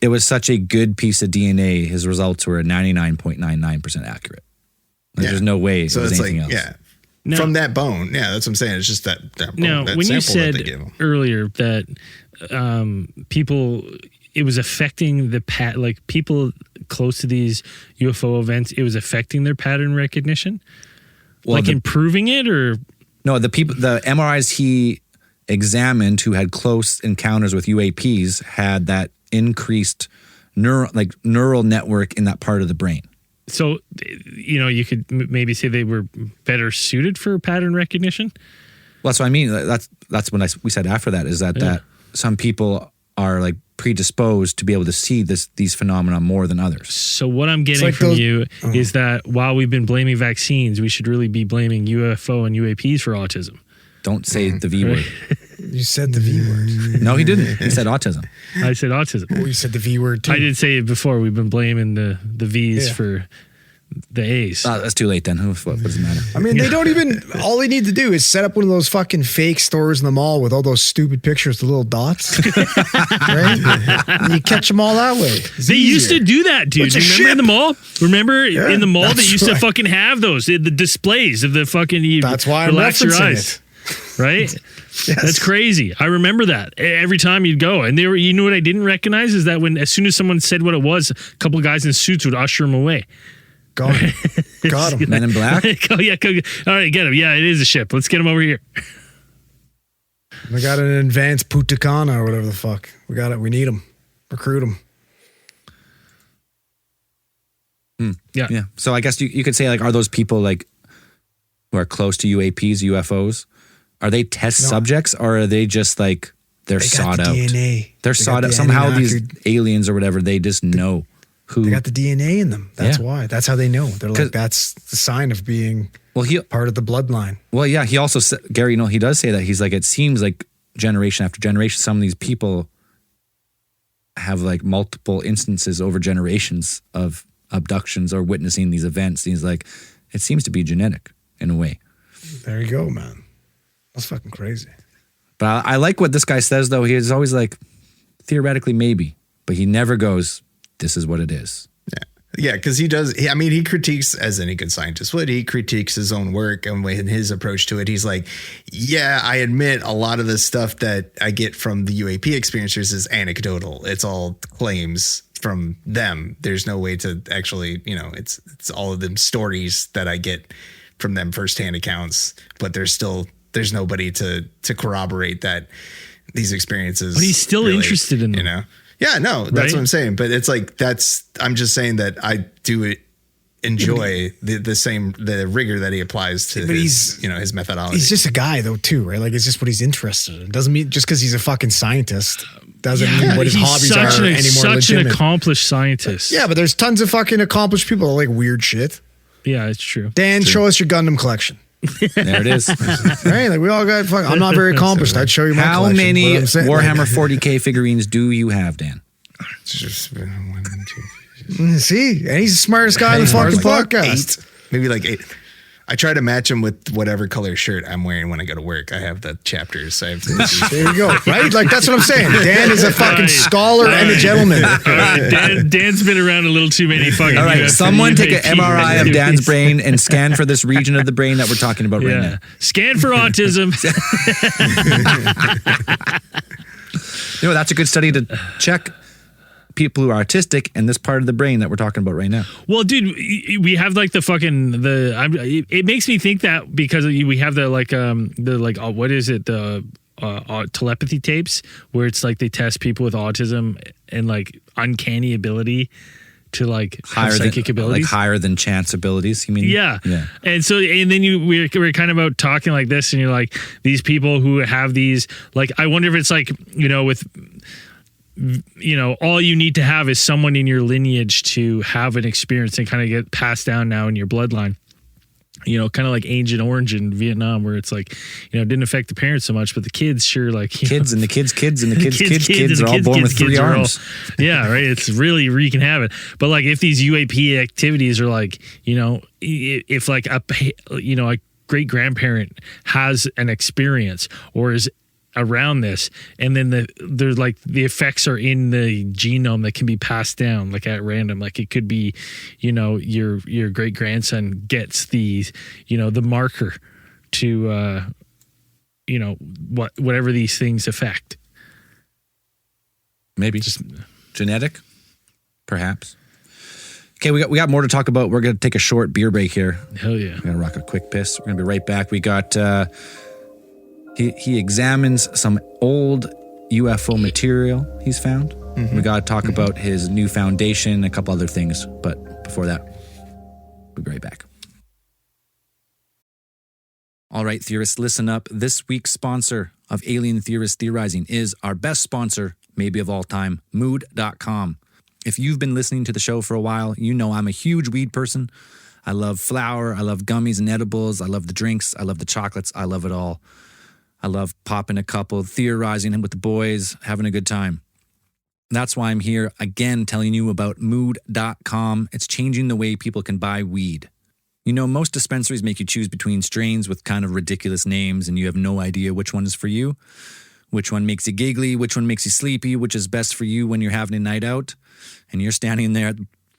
it was such a good piece of DNA, his results were 99.99% accurate. Like, Yeah. there's no way So it was it's anything like else. yeah. From that bone, that's what I'm saying. It's just that bone, Now, that when you sample that they said gave him. earlier that people, it was affecting like people close to these UFO events, it was affecting their pattern recognition, Well, like improving it, or No, the MRIs he examined who had close encounters with UAPs had that increased neural network in that part of the brain. so you could maybe say they were better suited for pattern recognition. Well, that's what I mean. That's when we said after that is that some people are like predisposed to be able to see these phenomena more than others. So what I'm getting like from those- you is that while we've been blaming vaccines, we should really be blaming UFO and UAPs for autism. Don't say the V word. You said the V word. No, he didn't. He said autism. I said autism. Oh, you said the V word too. I did say it before. We've been blaming the V's for the A's. That's too late then. What does it matter? I mean, they don't even, all they need to do is set up one of those fucking fake stores in the mall with all those stupid pictures, the little dots. Right? And you catch them all that way. It's They used easier. to do that, dude. What's a Remember in the mall? Remember in the mall they that's used to right. fucking have those, the displays of the fucking. That's why I'm relax your referencing eyes, it. right? Yes. That's crazy. I remember that every time you'd go, and they were. You know what I didn't recognize is that as soon as someone said what it was, a couple guys in suits would usher them away. Got him. Got him. Men in Black? Oh yeah, all right, get him. Yeah, it is a ship. Let's get him over here. We got an advanced Putakana or whatever the fuck. We got it. We need them. Recruit them. Yeah. Yeah. So I guess you could say like, are those people like who are close to UAPs, UFOs? Are they test subjects or are they just like they're They got sought the out? DNA. They're They sought got out. the Somehow these Anunnaki. aliens or whatever, they just know who. They got the DNA in them. That's Yeah. why. That's how they know. They're 'Cause- like, that's the sign of being well, part of the bloodline. Well, yeah, he also said, Gary, he does say that. He's like, it seems like generation after generation, some of these people have like multiple instances over generations of abductions or witnessing these events. And he's like, it seems to be genetic in a way. There you go, man. That's fucking crazy. But I like what this guy says, though. He's always like, theoretically, maybe, but he never goes, this is what it is. Yeah, because he does. He critiques, as any good scientist would, he critiques his own work, and in his approach to it, he's like, yeah, I admit a lot of the stuff that I get from the UAP experiencers is anecdotal. It's all claims from them. There's no way to actually, it's all of them stories that I get from them firsthand accounts, but there's nobody to corroborate that these experiences. But he's still interested in them. Yeah, no, that's Right? what I'm saying. But it's like I'm just saying that I do enjoy the rigor that he applies to But his methodology. He's just a guy, though, too, right? Like, it's just what he's interested in. Doesn't mean just because he's a fucking scientist doesn't mean what his he's hobbies such are any more such legitimate. an accomplished scientist. Yeah, but there's tons of fucking accomplished people that like weird shit. Yeah, it's true. Dan, show us your Gundam collection. There it is. Right? Like, we all got fucking. I'm not very accomplished. I'd show you my How collection. many What I'm saying, Warhammer 40K figurines do you have, Dan? It's just 1, 2, 3. See? And he's the smartest guy in the fucking podcast. 8, maybe like 8. I try to match them with whatever color shirt I'm wearing when I go to work. I have the chapters. So I have there you go. Right? Like, that's what I'm saying. Dan is a fucking scholar and a gentleman. Dan's been around a little too many fucking. All right, UFP someone take an MRI of activities. Dan's brain and scan for this region of the brain that we're talking about right now. Scan for autism. You know, that's a good study to check people who are autistic and this part of the brain that we're talking about right now. Well, dude, we have like it makes me think that because we have what is it? The telepathy tapes where it's like they test people with autism and like uncanny ability to like have psychic abilities. Like higher than chance abilities, you mean? Yeah. And so, and then we're kind of out talking like this and you're like, these people who have these, like, I wonder if it's like, you know, with, you know, all you need to have is someone in your lineage to have an experience and kind of get passed down now in your bloodline. You know, kind of like Agent Orange in Vietnam, where it's like, you know, it didn't affect the parents so much, but the kids sure, like kids know, and the kids and the kids are all born with three arms. Yeah, right. It's really wreaking havoc. But like, if these UAP activities are like, you know, if like a great grandparent has an experience or is around this, and then there's like the effects are in the genome that can be passed down like at random. Like it could be, you know, your great grandson gets the, you know, the marker to you know, whatever these things affect. Maybe just genetic, perhaps. Okay, we got more to talk about. We're gonna take a short beer break here. Hell yeah. We're gonna rock a quick piss. We're gonna be right back. We got He examines some old UFO material he's found. We got to talk about his new foundation, a couple other things. But before that, we'll be right back. All right, theorists, listen up. This week's sponsor of Alien Theorist Theorizing is our best sponsor, maybe of all time, mood.com. If you've been listening to the show for a while, you know I'm a huge weed person. I love flour. I love gummies and edibles. I love the drinks. I love the chocolates. I love it all. I love popping a couple, theorizing with the boys, having a good time. That's why I'm here again telling you about mood.com. It's changing the way people can buy weed. You know, most dispensaries make you choose between strains with kind of ridiculous names and you have no idea which one is for you, which one makes you giggly, which one makes you sleepy, which is best for you when you're having a night out. And you're standing there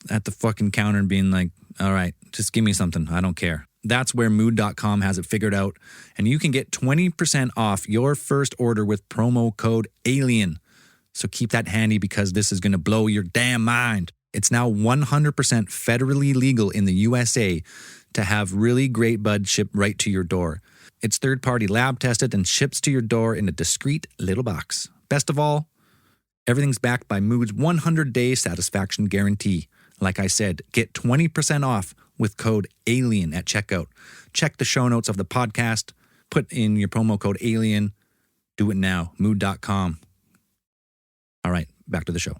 at the fucking counter and being like, all right, just give me something. I don't care. That's where mood.com has it figured out. And you can get 20% off your first order with promo code ALIEN. So keep that handy because this is going to blow your damn mind. It's now 100% federally legal in the USA to have really great bud shipped right to your door. It's third-party lab tested and ships to your door in a discreet little box. Best of all, everything's backed by Mood's 100-day satisfaction guarantee. Like I said, get 20% off with code ALIEN at checkout. Check the show notes of the podcast. Put in your promo code ALIEN. Do it now. Mood.com. All right, back to the show.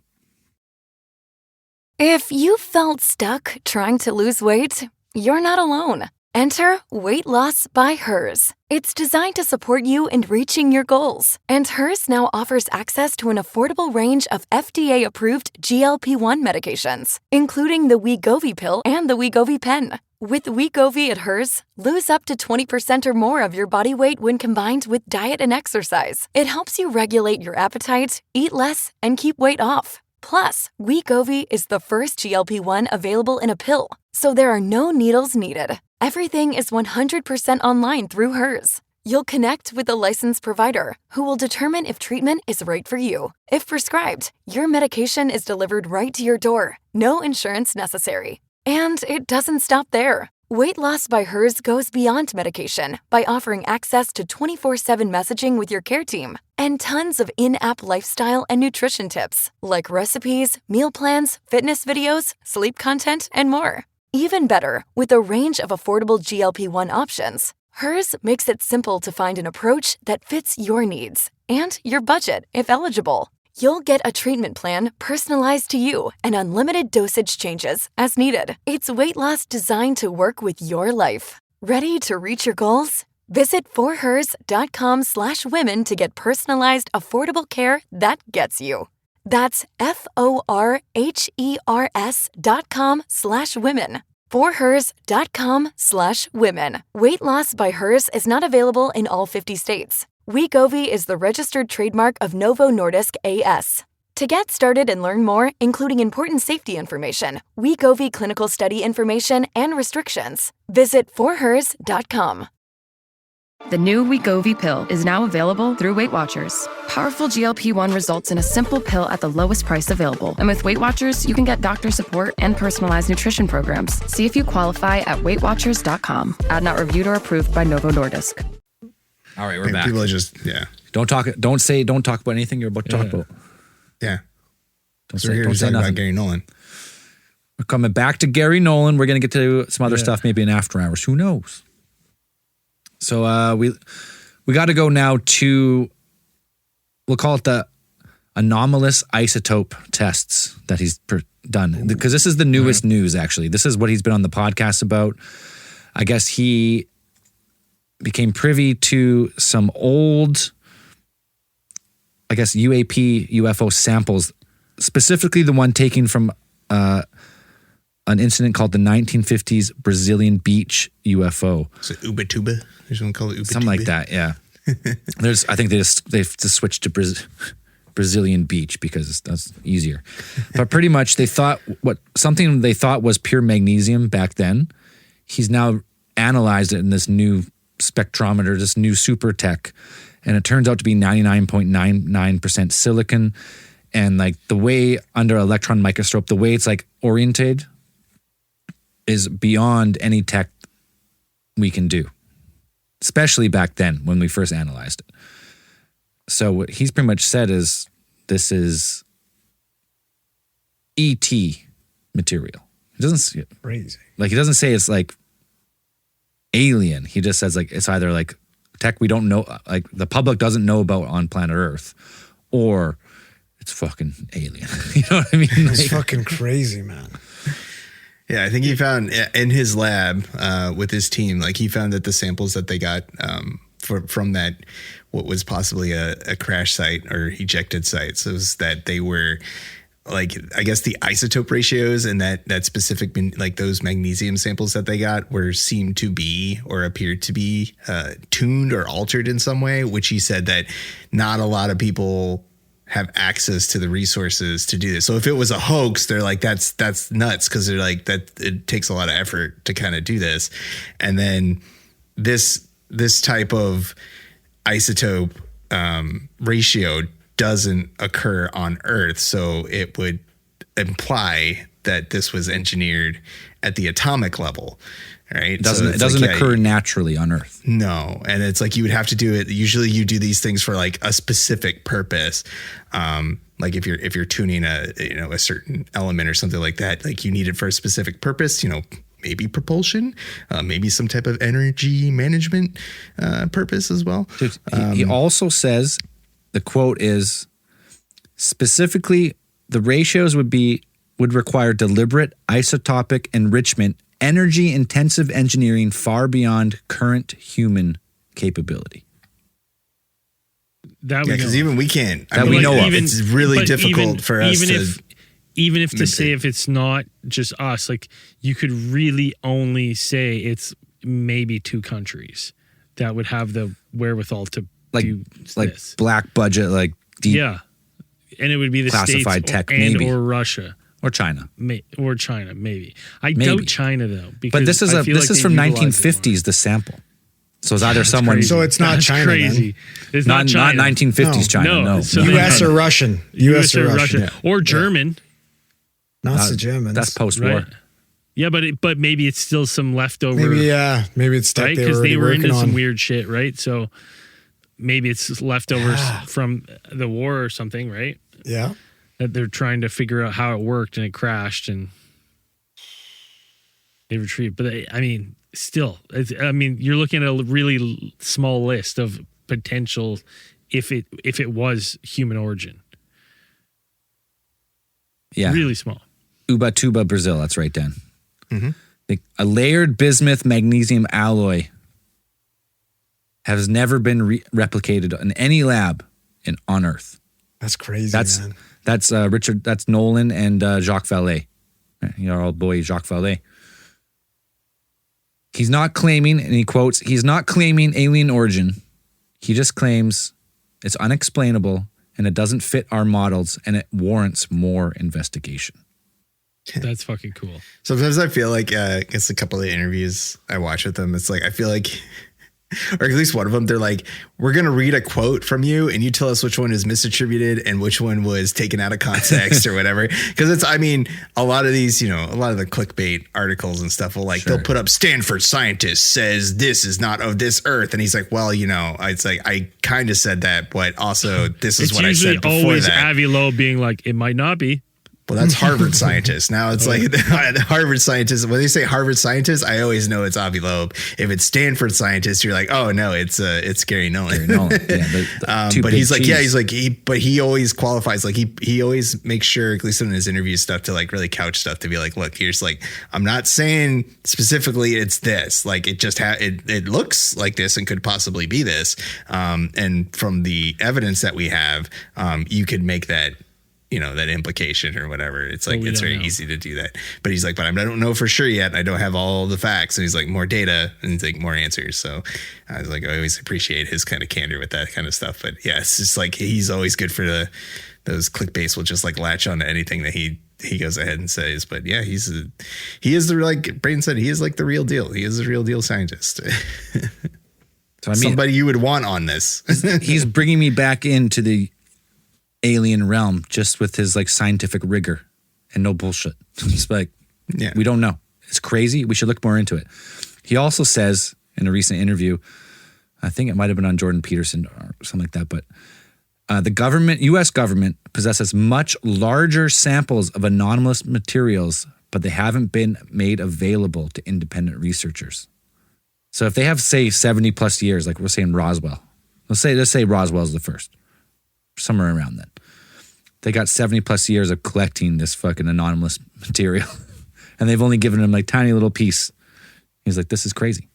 If you felt stuck trying to lose weight, you're not alone. Enter Weight Loss by Hers. It's designed to support you in reaching your goals. And Hers now offers access to an affordable range of FDA-approved GLP-1 medications, including the Wegovy pill and the Wegovy pen. With Wegovy at Hers, lose up to 20% or more of your body weight when combined with diet and exercise. It helps you regulate your appetite, eat less, and keep weight off. Plus, Wegovy is the first GLP-1 available in a pill, so there are no needles needed. Everything is 100% online through Hers. You'll connect with a licensed provider who will determine if treatment is right for you. If prescribed, your medication is delivered right to your door. No insurance necessary. And it doesn't stop there. Weight Loss by Hers goes beyond medication by offering access to 24/7 messaging with your care team and tons of in-app lifestyle and nutrition tips like recipes, meal plans, fitness videos, sleep content, and more. Even better, with a range of affordable GLP-1 options, Hers makes it simple to find an approach that fits your needs and your budget if eligible. You'll get a treatment plan personalized to you and unlimited dosage changes as needed. It's weight loss designed to work with your life. Ready to reach your goals? Visit forhers.com/women to get personalized, affordable care that gets you. That's FORHERS.com/women. forhers.com/women. Weight loss by Hers is not available in all 50 states. Wegovy is the registered trademark of Novo Nordisk AS. To get started and learn more, including important safety information, Wegovy clinical study information, and restrictions, visit forhers.com. The new Wegovy pill is now available through Weight Watchers. Powerful GLP-1 results in a simple pill at the lowest price available. And with Weight Watchers, you can get doctor support and personalized nutrition programs. See if you qualify at weightwatchers.com. Ad not reviewed or approved by Novo Nordisk. All right, we're back. People are just, Don't talk about anything you're about to talk about. Yeah. Don't So we're here don't to say talk about nothing. Gary Nolan. We're coming back to Gary Nolan. We're going to get to some other stuff maybe in after hours. Who knows? So we got to go now to, we'll call it the anomalous isotope tests that he's done. Because this is the newest news, actually. This is what he's been on the podcast about. I guess he became privy to some old, UFO samples, specifically the one taken from an incident called the 1950s Brazilian beach UFO. Is it Ubatuba? There's one called Ubatuba. Something like that, yeah. I think they've just switched to Brazilian beach because that's easier. But pretty much they thought something they thought was pure magnesium back then. He's now analyzed it in this new spectrometer, this new super tech, and it turns out to be 99.99% silicon. And like the way under electron microscope, the way it's like oriented is beyond any tech we can do, especially back then when we first analyzed it. So what he's pretty much said is this is ET material. He doesn't see it. Crazy. Like he doesn't say it's like alien. He just says like it's either like tech we don't know, like the public doesn't know about on planet Earth, or it's fucking alien. You know what I mean? It's fucking crazy, man. Yeah, I think he found in his lab with his team, like he found that the samples that they got from that, what was possibly a crash site or ejected site, so was that they were like, I guess the isotope ratios and that specific, like those magnesium samples that they got were seemed to be or appeared to be tuned or altered in some way, which he said that not a lot of people have access to the resources to do this. So if it was a hoax, they're like, that's nuts. Cause they're like that it takes a lot of effort to kind of do this. And then this type of isotope ratio doesn't occur on Earth. So it would imply that this was engineered at the atomic level. Right. It doesn't occur naturally on Earth. No. And it's like you would have to do it. Usually you do these things for like a specific purpose. Like if you're tuning a certain element or something like that, like you need it for a specific purpose, maybe propulsion, maybe some type of energy management purpose as well. He also says, the quote is, specifically, the ratios would require deliberate isotopic enrichment, energy-intensive engineering far beyond current human capability. Because even we can't. It's really difficult for us even if to say if it's not just us, like you could really only say it's maybe 2 countries that would have the wherewithal to do this. Black budget, like deep, yeah, and it would be the classified States tech, or Russia. Or China. Or China, maybe. I doubt China, though. But this is from 1950s, the sample. So it's either someone... So it's not China, crazy. Then. It's not China. Not 1950s China, no. So U.S. or Russian. U.S. or Russian. Yeah. Or German. Not the Germans. That's post-war. Right? Yeah, but maybe it's still some leftover... Maybe it's stuff right? Because they were into on. some weird shit, right? So maybe it's leftovers from the war or something, right? Yeah. That they're trying to figure out how it worked and it crashed and they retrieved. But still, you're looking at a really small list of potential if it was human origin. Yeah. Really small. Ubatuba, Brazil. That's right, Dan. Mm-hmm. A layered bismuth magnesium alloy has never been replicated in any lab on Earth. That's crazy, man. That's Richard. That's Nolan and Jacques Vallée. Our old boy Jacques Vallée. He's not claiming, and he quotes, he's not claiming alien origin. He just claims it's unexplainable and it doesn't fit our models and it warrants more investigation. That's fucking cool. Sometimes I feel like, it's a couple of interviews I watch with them. It's like, I feel like, or at least one of them, they're like, we're going to read a quote from you and you tell us which one is misattributed and which one was taken out of context or whatever. Cause it's, I mean, a lot of these, you know, a lot of the clickbait articles and stuff will like, they'll put up Stanford scientist says this is not of this earth. And he's like, well, you know, it's like, I kind of said that, but also this is what I said before always that. Avi Loeb being like, it might not be. Well, that's Harvard scientists. Now it's like Harvard scientists. When they say Harvard scientists, I always know it's Avi Loeb. If it's Stanford scientists, you're like, oh no, it's Gary Nolan. Gary Nolan. Yeah, but he's like, but he always qualifies. Like he always makes sure, at least in his interview stuff, to like really couch stuff to be like, look, here's like, I'm not saying specifically it's this. Like it just it looks like this and could possibly be this. And from the evidence that we have, you could make that, you know, that implication or whatever. It's like, it's very easy to do that. But he's like, but I don't know for sure yet. I don't have all the facts. And he's like, more data, and he's like, more answers. So I was like, I always appreciate his kind of candor with that kind of stuff. But yeah, it's just like, he's always good for those clickbaits will just like latch on to anything that he goes ahead and says. But yeah, he is the, like Brayden said, he is like the real deal. He is the real deal scientist. So I mean, somebody you would want on this. He's bringing me back into the alien realm just with his like scientific rigor and no bullshit. It's like, yeah, we don't know. It's crazy. We should look more into it. He also says in a recent interview, I think it might have been on Jordan Peterson or something like that, but the U.S. government possesses much larger samples of anomalous materials, but they haven't been made available to independent researchers. So if they have, say, 70 plus years, like we're saying Roswell, let's say Roswell's the first, somewhere around then. They got 70 plus years of collecting this fucking anomalous material. And they've only given him like tiny little piece. He's like, this is crazy.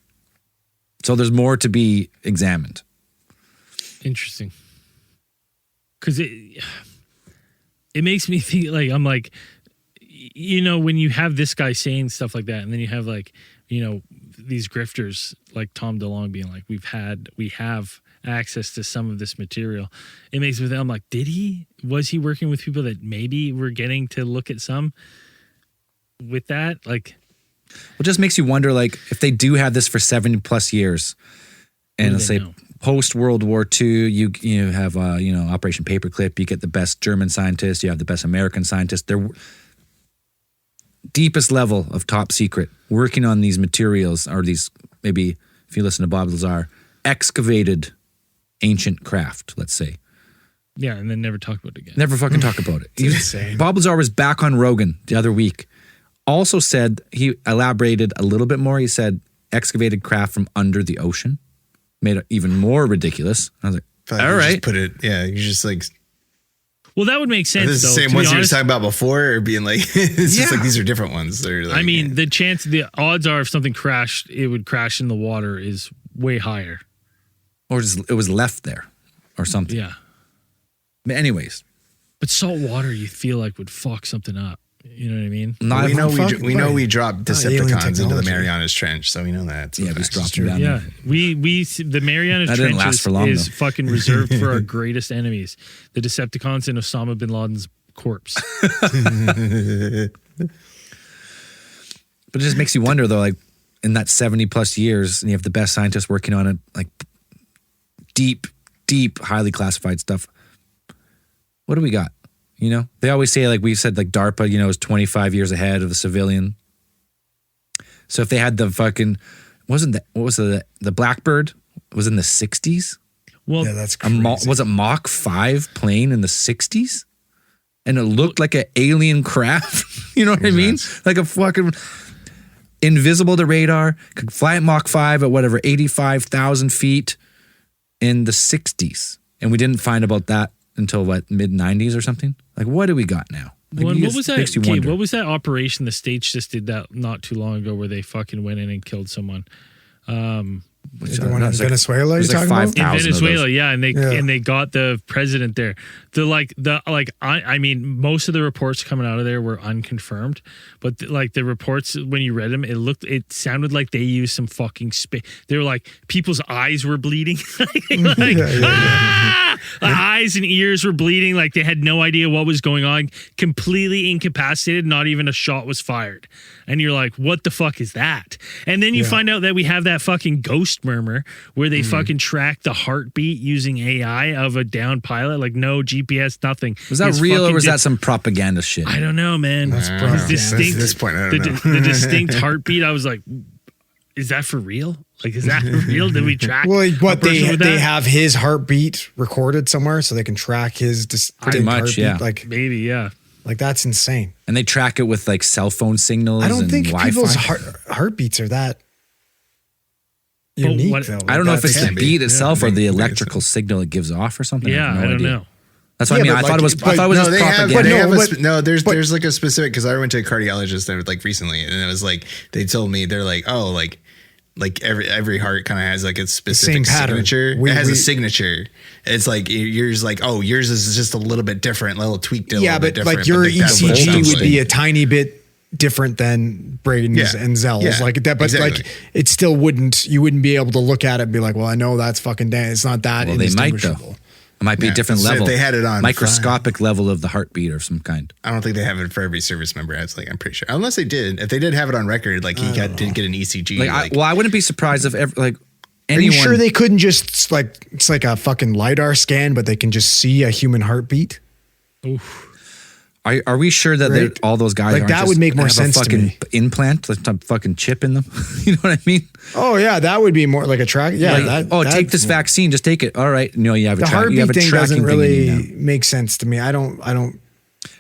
So there's more to be examined. Interesting. Because it makes me think like, I'm like, you know, when you have this guy saying stuff like that, and then you have like, you know, these grifters like Tom DeLonge being like, we have access to some of this material. It makes me think, I'm like, was he working with people that maybe were getting to look at some with that? Like, it just makes you wonder, like, if they do have this for 70 plus years, and let's say post World War II, you have Operation Paperclip, you get the best German scientists, you have the best American scientists. They're deepest level of top secret working on these materials, or these, maybe if you listen to Bob Lazar, excavated ancient craft, let's say. Yeah, and then never talk about it again. Never fucking talk about it. Insane. Bob Lazar was back on Rogan the other week. Also said, he elaborated a little bit more. He said excavated craft from under the ocean. Made it even more ridiculous. I was like, all right. You just like... Well, that would make sense. This is the same ones you were talking about before, or being like, it's just like, these are different ones. They're like, I mean, the odds are if something crashed, it would crash in the water is way higher. Or just, it was left there or something. Yeah. But anyways. But salt water, you feel like would fuck something up. You know what I mean? We know we dropped Decepticons into the Marianas Trench, so we know that. Yeah, we dropped them down. Yeah, the Marianas Trench is fucking reserved for our greatest enemies, the Decepticons and Osama bin Laden's corpse. But it just makes you wonder, though, like in that 70 plus years, and you have the best scientists working on it, like deep, highly classified stuff. What do we got? You know, they always say, like we said, like DARPA, you know, is 25 years ahead of the civilian. So if they had the fucking, the Blackbird was in the 60s? Well, yeah, that's crazy. Was it Mach 5 plane in the 60s? And it looked like an alien craft. You know what I mean? Like a fucking invisible to radar, could fly at Mach 5 at whatever, 85,000 feet in the 60s. And we didn't find about that until what, mid 90s or something? Like, what do we got now? Like, well, what was that? Okay, what was that operation the States just did that not too long ago where they fucking went in and killed someone? The one in Venezuela you're There's like talking about? 5,000 in of Venezuela, those. yeah, and they got the president there. I mean, most of the reports coming out of there were unconfirmed, but the reports when you read them, it sounded like they used some fucking they were like people's eyes were bleeding, eyes and ears were bleeding, like they had no idea what was going on, completely incapacitated, not even a shot was fired, and you're like, what the fuck is that? And then you find out that we have that fucking ghost murmur where they fucking track the heartbeat using AI of a downed pilot, like no GPS, nothing. Was that real or was that some propaganda shit? I don't know, man. At this point, I don't know. The distinct heartbeat. I was like, is that for real? Like, is that real? Did we track? Well, a person with they that? have his heartbeat recorded somewhere, so they can track his Pretty much, heartbeat. yeah. Like Maybe, yeah. that's insane. And they track it with like cell phone signals. I don't think Wi-Fi. people's heartbeats are that unique. what- though. I don't know if it's the can be. beat itself or the maybe so. electrical signal it gives off or something. Yeah, have no I don't idea. know. That's what I Yeah, mean. but I thought it was. like- I thought it was No, just they have. propaganda. They have but- there's like a specific, because I went to a cardiologist there like recently, and it was like they told me they're like, oh, like every heart kind of has like its specific same pattern. signature. We- it has we- a signature. It's like yours, like, oh, yours is just a little bit different, a little tweaked. Yeah, little bit but different, like your like, that's what it ECG sounds would be like. a tiny bit different than Braden's Yeah. and Zell's, Yeah, like that. But exactly. like it still wouldn't. You wouldn't be able to look at it and be like, well, I know that's fucking Dan. It's not that Well, they might though. indistinguishable. It might be a Yeah, different so if level. they had it on microscopic level of the heartbeat of some kind. I don't think they have it for every service member. I'm pretty sure, unless they did. If they did have it on record, like did get an ECG. Like, I wouldn't be surprised if Are anyone. you sure they couldn't just like it's like a fucking LiDAR scan, but they can just see a human heartbeat? Are we sure that Right? all those guys Like, aren't that just would make more have sense a to fucking me. implant, like some fucking chip in them? You know what I mean? Oh yeah, that would be more like a track. Yeah, Like, take this vaccine, just take it. All right, no, you have a The you have heartbeat a thing tracking doesn't thing in you now. really make sense to me. I don't.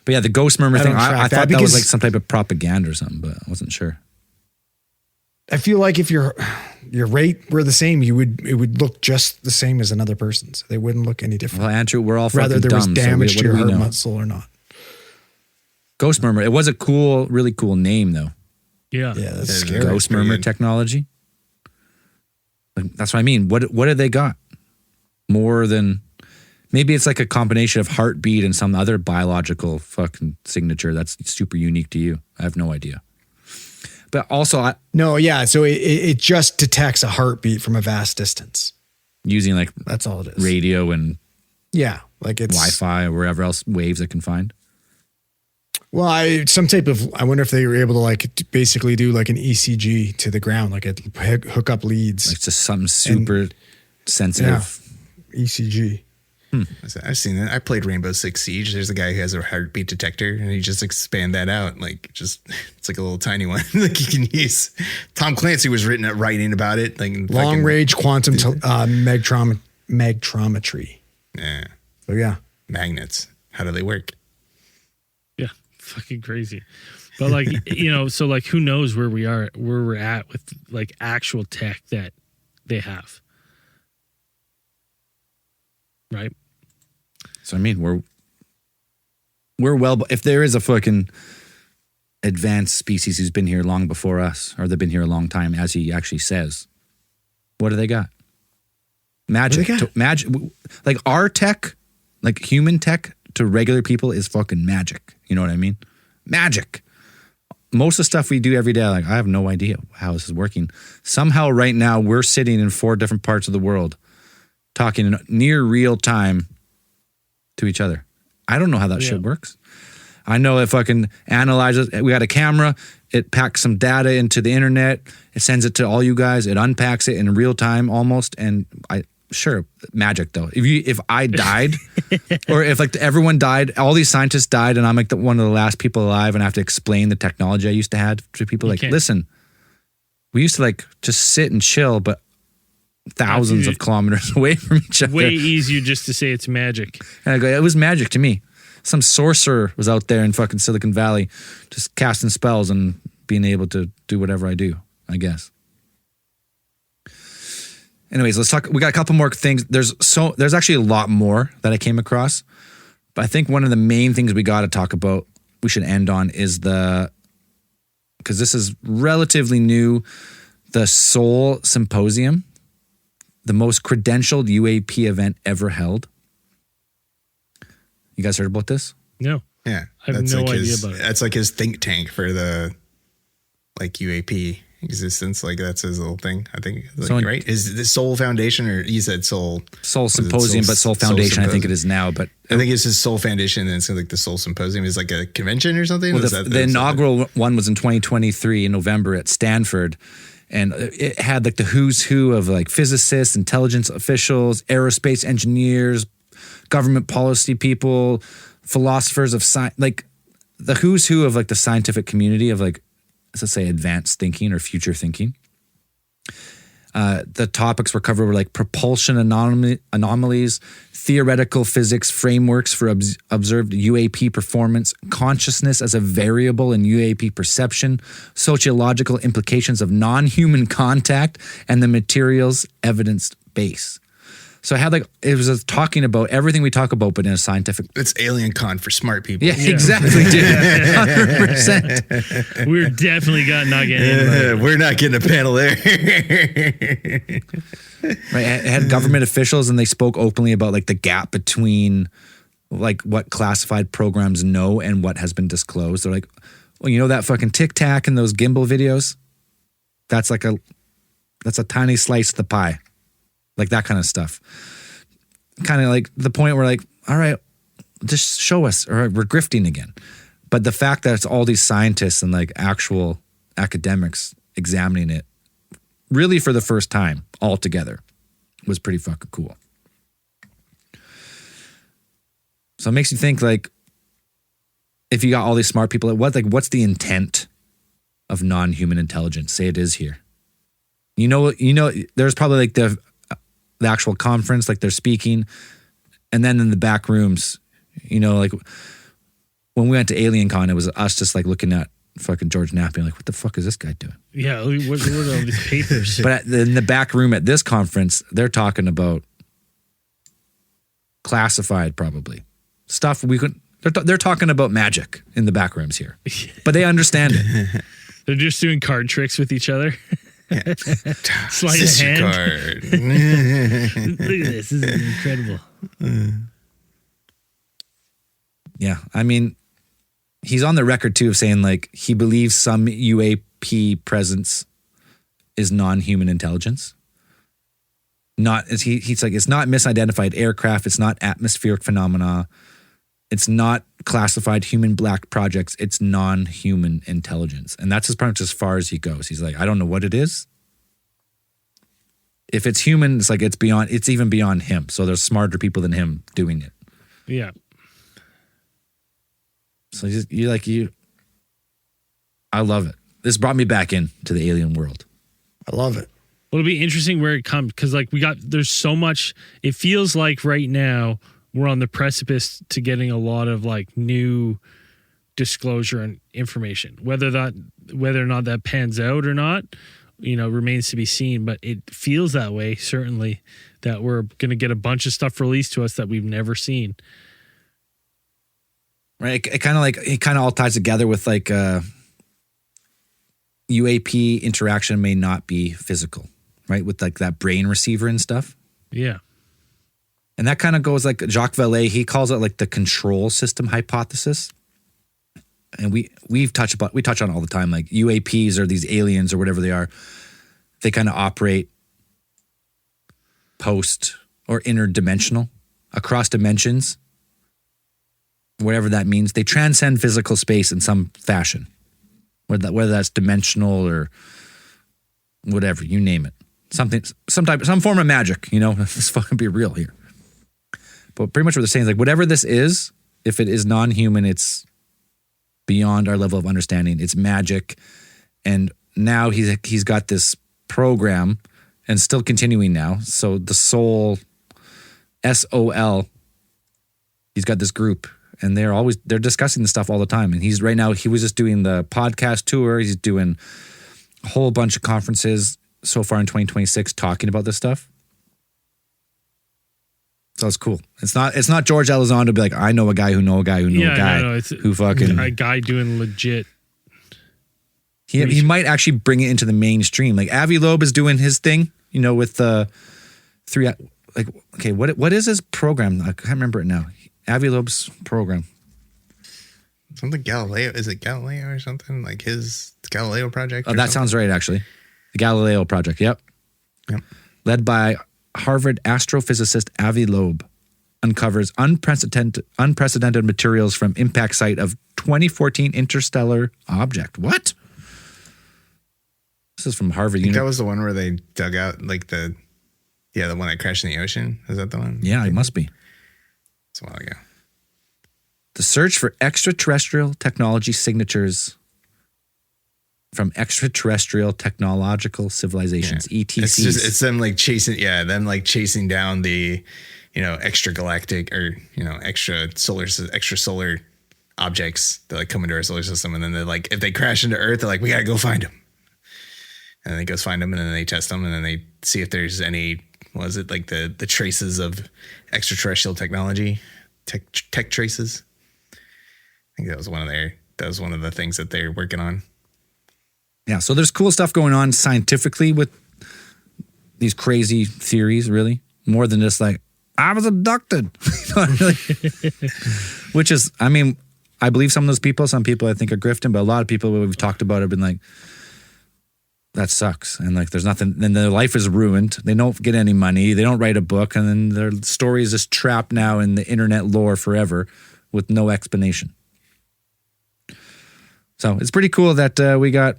But yeah, the ghost murmur I thing, don't I track thought that that was because- like some type of propaganda or something, but I wasn't sure. I feel like if your rate were the same, it would look just the same as another person's. They wouldn't look any different. Well, Andrew, we're all fucking Whether there was dumb, damage so to your what do heart we know? muscle or not. Ghost murmur. It was a cool, really cool name though. Yeah. Yeah, that's That is scary. Ghost pretty murmur good. technology. Like, that's what I mean. What have they got? More than maybe it's like a combination of heartbeat and some other biological fucking signature that's super unique to you. I have no idea. But also, No, yeah. So it just detects a heartbeat from a vast distance. using like That's all it is. radio and Yeah, like it's Wi-Fi or wherever else waves it can find. Well, I wonder if they were able to like basically do like an ECG to the ground, like hook up leads. Like just something super sensitive. ECG. I've seen that. I played Rainbow Six Siege. There's a guy who has a heartbeat detector, and you just expand that out, like it's like a little tiny one, like you can use. Tom Clancy was writing about it, like Long range quantum magtrometry. Yeah, So yeah. magnets. How do they work? Yeah. Fucking crazy. But like, so like who knows where we're at with like actual tech that they have. Right? So I mean, we're well. If there is a fucking advanced species who's been here long before us, or they've been here a long time, as he actually says, what do they got? Magic, What do they got? magic. Like our tech, like human tech to regular people is fucking magic. You know what I mean? Magic. Most of the stuff we do every day, like I have no idea how this is working. Somehow, right now, we're sitting in 4 different parts of the world, talking in near real time to each other. I don't know how that shit works. I know it fucking analyzes. We got a camera. It packs some data into the internet. It sends it to all you guys. It unpacks it in real time almost. And magic though. If I died, or if like everyone died, all these scientists died, and I'm like one of the last people alive, and I have to explain the technology I used to have to people. You Like, can't. listen, we used to like just sit and chill, but thousands of kilometers away from each other. Way easier just to say it's magic. And I go, it was magic to me. Some sorcerer was out there in fucking Silicon Valley just casting spells and being able to do whatever I do, I guess. Anyways, let's talk. We got a couple more things. There's actually a lot more that I came across. But I think one of the main things we got to talk about, we should end on, is because this is relatively new, the Soul Symposium. the most credentialed UAP event ever held. You guys heard about this? No. Yeah. I have no like idea his, about it. That's like his think tank for the like UAP existence. Like that's his little thing, I think. Like, So in- right? Is the Soul Foundation, or you said Soul? Soul was it Symposium, but Soul Foundation, I think it is now. But I think it's his Soul Foundation, and it's like the Soul Symposium is like a convention or something. well, Is the, that- the is that- inaugural one was in 2023 in November at Stanford. And it had like the who's who of like physicists, intelligence officials, aerospace engineers, government policy people, philosophers of science, like the who's who of like the scientific community of like, let's say advanced thinking or future thinking. The topics were covered were like propulsion anomalies, theoretical physics frameworks for observed UAP performance, consciousness as a variable in UAP perception, sociological implications of non-human contact, and the materials evidence base. So I had like, it was talking about everything we talk about, but in a scientific. It's Alien Con for smart people. Yeah, exactly, dude. 100%. We're definitely not getting in. We're not getting a panel there. Right, it had government officials, and they spoke openly about like the gap between like what classified programs know and what has been disclosed. They're like, well, you know that fucking Tic Tac and those gimbal videos? That's a tiny slice of the pie, like that kind of stuff. Kind of like the point where like, all right, just show us, or we're grifting again. But the fact that it's all these scientists and like actual academics examining it, really for the first time all together, was pretty fucking cool. So it makes you think like, if you got all these smart people, what's the intent of non-human intelligence? Say it is here. You know, there's probably like the actual conference, like they're speaking, and then in the back rooms, you know, like when we went to Alien Con, it was us just like looking at fucking George Knapp being like, what the fuck is this guy doing? Yeah, what are all these papers? But in the back room at this conference, they're talking about classified probably stuff we could. They're talking about magic in the back rooms here, but they understand it. They're just doing card tricks with each other. Slide This a your hand. card. Look at this. This is incredible. Yeah, I mean, he's on the record too of saying like he believes some UAP presence is non-human intelligence. He's like, it's not misidentified aircraft, it's not atmospheric phenomena, it's not classified human black projects, it's non-human intelligence. And that's pretty much as far as he goes. He's like, I don't know what it is. If it's human, it's like it's even beyond him. So there's smarter people than him doing it. Yeah. So I love it. This brought me back into the alien world. I love it. Well, it'll be interesting where it comes, because like there's so much. It feels like right now we're on the precipice to getting a lot of like new disclosure and information. Whether or not that pans out or not, you know, remains to be seen. But it feels that way, certainly, that we're going to get a bunch of stuff released to us that we've never seen. Right. It kind of all ties together with like UAP interaction may not be physical, right? With like that brain receiver and stuff. Yeah. And that kind of goes like Jacques Vallée, he calls it like the control system hypothesis. And we touch on it all the time. Like UAPs or these aliens or whatever they are, they kind of operate post or interdimensional, across dimensions. Whatever that means, they transcend physical space in some fashion, whether that's dimensional or whatever, you name it. Some form of magic, you know, let's fucking be real here. But pretty much what they're saying is like, whatever this is, if it is non-human, it's beyond our level of understanding. It's magic. And now he's got this program and still continuing now. So the Soul, SOL, he's got this group. And they're discussing this stuff all the time. And he was just doing the podcast tour. He's doing a whole bunch of conferences so far in 2026 talking about this stuff. So it's cool. It's not George Elizondo to be like, I know a guy who know a guy who know a guy who fucking a guy doing legit. He might actually bring it into the mainstream. Like Avi Loeb is doing his thing, you know, with the What is his program? I can't remember it now. Avi Loeb's program. Something Galileo. Is it Galileo or something? Like his Galileo project? Oh, that sounds right, actually. The Galileo project. Yep. Led by Harvard astrophysicist Avi Loeb, uncovers unprecedented materials from impact site of 2014 interstellar object. What? This is from Harvard University. That was the one where they dug out like the one that crashed in the ocean. Is that the one? Yeah, it must be. It's a while ago. The search for extraterrestrial technology signatures from extraterrestrial technological civilizations, ETCs. It's them like chasing down the, extragalactic or, extra solar objects that like come into our solar system. And then they're like, if they crash into Earth, they're like, we got to go find them. And then they goes find them, and then they test them, and then they see if there's any, the traces of extraterrestrial technology, tech traces. I think that was one of the things that they're working on. Yeah, so there's cool stuff going on scientifically with these crazy theories, really. More than just like, I was abducted. Which is, I mean, I believe some of those people, some people I think are grifting, but a lot of people we've talked about have been like, that sucks. And like, there's nothing, then their life is ruined. They don't get any money. They don't write a book. And then their story is just trapped now in the internet lore forever with no explanation. So it's pretty cool that we got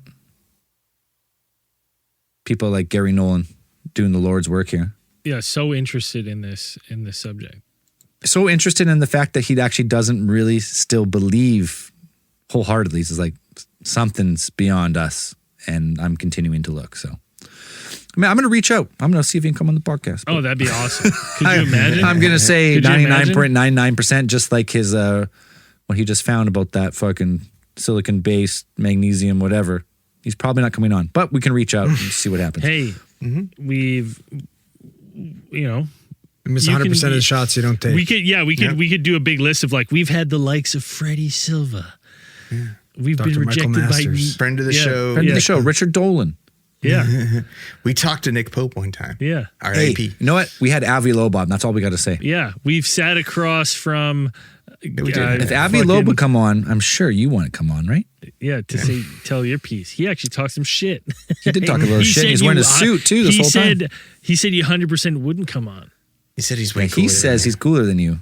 people like Gary Nolan doing the Lord's work here. Yeah, so interested in this subject. So interested in the fact that he actually doesn't really still believe wholeheartedly. He's like, something's beyond us, and I'm continuing to look. So, I mean, I'm going to reach out. I'm going to see if he can come on the podcast. Oh, that'd be awesome. Could you imagine? I'm going to say 99.99%, just like his what he just found about that fucking silicon-based magnesium, whatever. He's probably not coming on, but we can reach out and see what happens. Hey, we've, You miss 100% of the shots you don't take. We could do a big list of like, we've had the likes of Freddie Silva. Yeah. We've Dr. been rejected by friend of the show. Friend of the show, Richard Dolan. Yeah. We talked to Nick Pope one time. Yeah. R.I.P. Hey, you know what? We had Avi Loeb on. That's all we got to say. Yeah. We've sat across from. If Avi Loeb would come on, I'm sure you want to come on, right? Yeah, tell your piece. He actually talked some shit. He did talk a little shit. He's wearing a suit too this whole time. He said you 100% wouldn't come on. He said he's way cooler. He says he's cooler than you.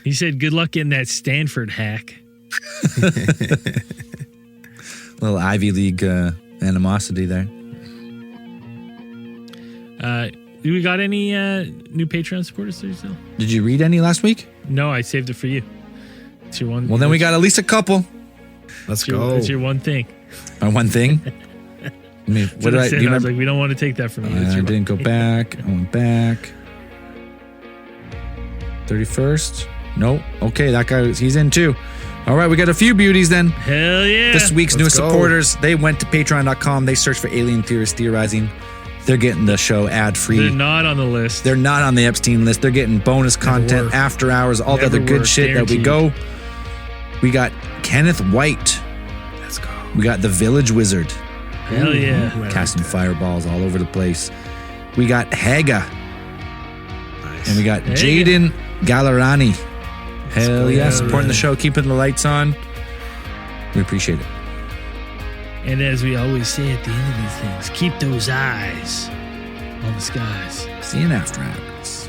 He said, good luck getting that Stanford hack. Little Ivy League animosity there. Do we got any new Patreon supporters there still? Did you read any last week? No, I saved it for you. It's your one. Well, then we got at least a couple. Let's go. It's your one thing. My one thing? I mean, what did I do? I was like, we don't want to take that from you. I didn't go back. I went back. 31st? Nope. Okay, that guy, he's in too. All right, we got a few beauties then. Hell yeah. This week's newest supporters, they went to patreon.com. They searched for Alien Theorists Theorizing. They're getting the show ad-free. They're not on the list. They're not on the Epstein list. They're getting bonus content, after hours, all the other good shit that we go. We got Kenneth White. Let's go. We got the Village Wizard. Hell yeah. Casting fireballs all over the place. We got Haga. Nice. And we got Jaden Gallerani. Hell yeah. Supporting the show, keeping the lights on. We appreciate it. And as we always say at the end of these things, keep those eyes on the skies. See you in After Hours.